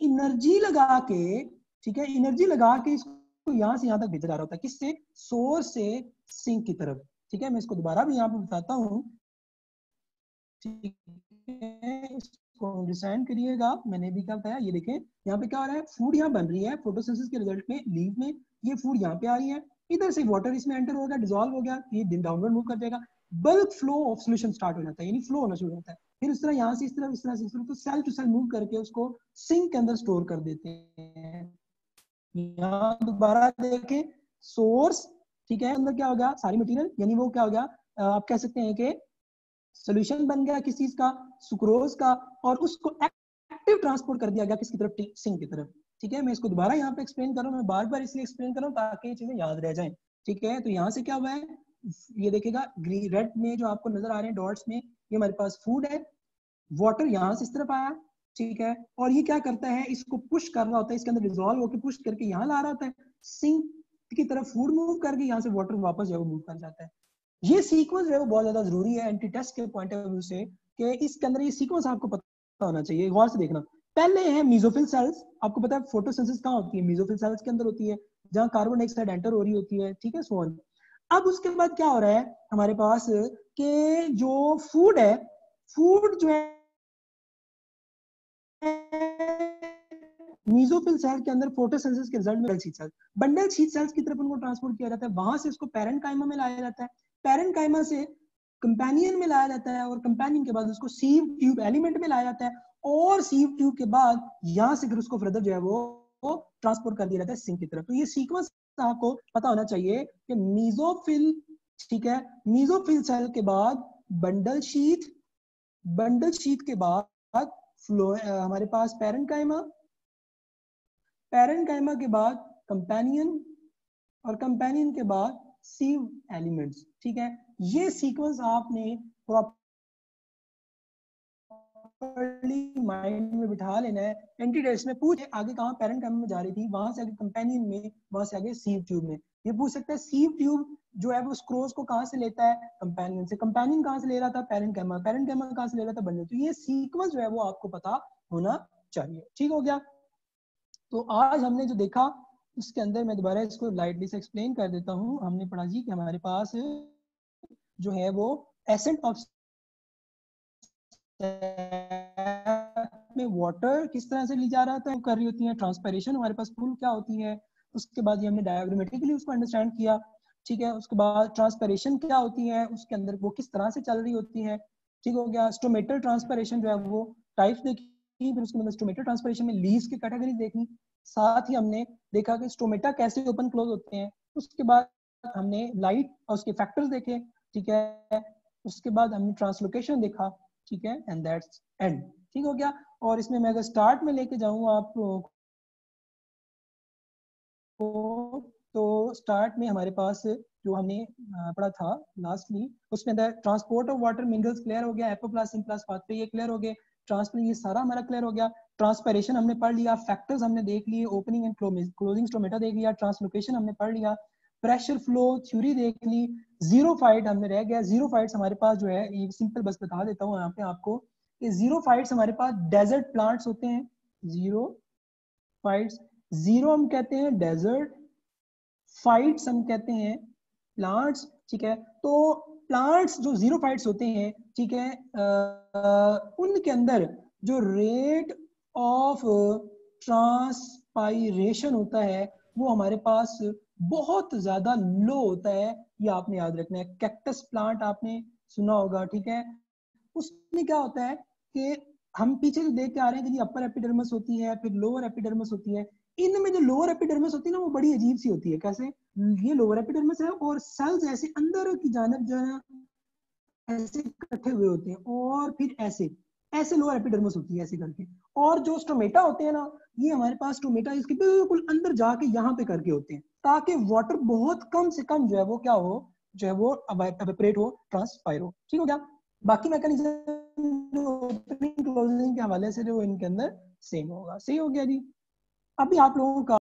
एनर्जी लगा के, ठीक है, एनर्जी लगा के इसको यहाँ से यहाँ तक भेजा जा रहा होता है। किससे? सोर्स से सिंक की तरफ। ठीक है, मैं इसको दोबारा भी यहाँ पे बताता हूँ। ठीक है, इसको डिसाइन करिएगा। मैंने भी क्या बताया, ये देखें यहाँ पे क्या हो रहा है, फूड यहाँ बन रही है फोटोसिंथेसिस के रिजल्ट में, लीफ में। ये फूड यहाँ पे आ रही है, इधर से वाटर इसमें एंटर होगा, डिसॉल्व हो गया, ये डाउनवर्ड मूव कर जाएगा, bulk flow of solution start हो जाता है, यानी फ्लो होना शुरू होता है। फिर इस तरह यहाँ से इस तरह, इस तरह से इस तरह, तो सेल टू सेल मूव करके उसको सिंक के अंदर स्टोर कर देते हैं। यहाँ दोबारा देखें, सोर्स, ठीक है, अंदर क्या हो गया, सारी मटेरियल, यानी वो क्या हो गया, आप कह सकते हैं कि सोल्यूशन बन गया किसी चीज का, सुक्रोज का, और उसको एक्टिव ट्रांसपोर्ट कर दिया गया किसकी तरफ, सिंक की तरफ। ठीक है, मैं इसको दोबारा यहाँ पे एक्सप्लेन कर रहा हूँ, मैं बार बार इसलिए एक्सप्लेन कर रहा हूँ ताकि ये चीजें याद रह जाएं। ठीक है, तो यहाँ से क्या हुआ है, ये देखिएगा ग्रीन रेड में जो आपको नजर आ रहे हैं डॉट्स में, ये हमारे पास फूड है, वाटर यहाँ से इस तरफ आया, ठीक है, और ये क्या करता है, इसको पुश कर रहा होता है, इसके अंदर डिसॉल्व होकर पुश करके यहाँ ला रहा होता है, सिंक की तरफ फूड मूव करके यहाँ से वाटर वापस जो है मूव कर जाता है। ये सीक्वेंस जो है वो बहुत ज्यादा जरूरी है एंटी टेस्ट के पॉइंट ऑफ व्यू से, कि इसके अंदर ये सीक्वेंस आपको पता होना चाहिए, गौर से देखना। पहले है मेसोफिल सेल्स, आपको पता है फोटोसिंथेसिस कहाँ होती है, मेसोफिल सेल्स के अंदर होती है, जहाँ कार्बन डाइऑक्साइड एंटर हो रही होती है, ठीक है, सो ऑन। अब उसके बाद क्या हो रहा है हमारे पास, कि जो फूड है, फूड जो है मेसोफिल सेल के अंदर फोटोसिंथेसिस के रिजल्ट में बंडल शीथ सेल्स की तरफ उनको ट्रांसपोर्ट किया जाता है, वहां से उसको पैरेन्काइमा में लाया जाता है, पैरेन्काइमा से कंपेनियन में लाया जाता है, और कंपेनियन के बाद उसको सीव ट्यूब एलिमेंट में लाया जाता है, और सीव ट्यूब के बाद यहाँ से फिर उसको फर्दर जो है वो ट्रांसपोर्ट कर दिया जाता है सिंक की तरफ। तो ये सीक्वेंस आपको पता होना चाहिए कि मेसोफिल, ठीक है, मेसोफिल सेल के बाद बंडल शीथ, बंडल शीथ के बाद फ्लो हमारे पास पैरेन्काइमा, पैरेन्काइमा के बाद कंपेनियन, और कंपेनियन के बाद सीव एलिमेंट्स। ठीक है, ये सीक्वेंस आपने प्रॉपर्ली माइंड में बिठा लेना है। एंटी टेस्ट में पूछ आगे कहाँ पैरेन्काइमा में जा रही थी, वहां से आगे कंपेनियन में, वहां से आगे सीव ट्यूब में। ये पूछ सकता है सीव ट्यूब जो है वो स्क्रोज को कहाँ से लेता है, कंपेनियन से, कंपेनियन कहाँ से ले रहा था, पैरेन्काइमा, पैरेन्काइमा कहाँ से ले रहा था, बंडल। तो ये सीक्वेंस जो है वो आपको पता होना चाहिए। ठीक हो गया। तो आज हमने जो देखा उसके अंदर मैं दोबारा इसको लाइटली से एक्सप्लेन कर देता हूँ। हमने पढ़ा जी कि हमारे पास जो है वो एसेंट ऑफ में वाटर किस तरह से ली जा रहा था, कर रही होती है ट्रांसपैरेशन, हमारे पास पूल क्या होती है, उसके बाद ये हमने डायग्रामेटिकली उसको अंडरस्टैंड किया। ठीक है, उसके बाद ट्रांसपैरेशन क्या होती है, उसके अंदर वो किस तरह से चल रही होती है। ठीक हो गया। स्टोमेटल ट्रांसपैरेशन जो है वो टाइप्स देखी, फिर उसके बाद स्टोमेटल ट्रांसपैरेशन में लीव्स की कैटेगरी देखी, साथ ही हमने देखा कि स्टोमेटा कैसे ओपन क्लोज होते हैं। उसके बाद हमने लाइट और उसके फैक्टर्स देखे। ठीक है, उसके बाद हमने ट्रांसलोकेशन देखा। ठीक है, एंड दैट्स एंड। ठीक हो गया। और इसमें मैं अगर स्टार्ट में लेके जाऊं आप को, तो स्टार्ट में हमारे पास जो हमने पढ़ा था लास्टली, उसमें अंदर transport of water minerals clear हो गया, एपोप्लास्ट सिम्प्लास्ट पाथवे ये क्लियर हो गए, ट्रांसफर ये सारा हमारा क्लियर हो गया। ट्रांसपैरेशन हमने पढ़ लिया, फैक्टर्स हमने देख लिए, ओपनिंग एंड क्लोजिंग स्टोमेटा देख लिया, ट्रांसलोकेशन हमने पढ़ लिया, प्रेशर फ्लो थ्योरी देख ली, जीरो फाइट हमने रह गया। जीरो फाइट्स हमारे पास जो है, ये सिंपल बस बता देता हूँ यहाँ पे आपको, कि जीरो फाइट्स हमारे पास डेजर्ट प्लांट्स होते हैं। जीरो फाइट्स, जीरो हम कहते हैं डेजर्ट, फाइट्स हम कहते हैं प्लांट्स। ठीक है, तो प्लांट्स जो जीरो फाइट्स होते हैं, ठीक है, उनके अंदर जो रेट ऑफ ट्रांसपायरेशन होता है वो हमारे पास बहुत ज्यादा लो होता है। ये आपने याद रखना है। कैक्टस प्लांट आपने सुना होगा, ठीक है, उसमें क्या होता है कि हम पीछे जो देख के आ रहे हैं कि अपर एपिडर्मिस होती है, फिर लोअर एपिडर्मिस होती है। इनमें जो लोअर एपिडर्मिस होती है ना, वो बड़ी अजीब सी होती है। कैसे? ये लोअर एपिडर्मिस है और सेल्स ऐसे अंदर की जानब जो है ऐसे इकट्ठे हुए होते हैं, और फिर ऐसे ऐसे लोअर एपिडर्मिस होती है ऐसे करके। और जो स्टोमेटा होते हैं ना, ये हमारे पास स्टोमेटा इसके बिल्कुल अंदर जाके यहाँ पे करके होते हैं, ताकि वाटर बहुत कम से कम जो है वो क्या हो, जो है वो एवेपोरेट हो, ट्रांसपायर हो। ठीक हो गया। बाकी मैकेनिज्म ओपनिंग क्लोजिंग के हवाले से जो इनके अंदर सेम होगा। सही हो गया जी। अभी आप लोगों का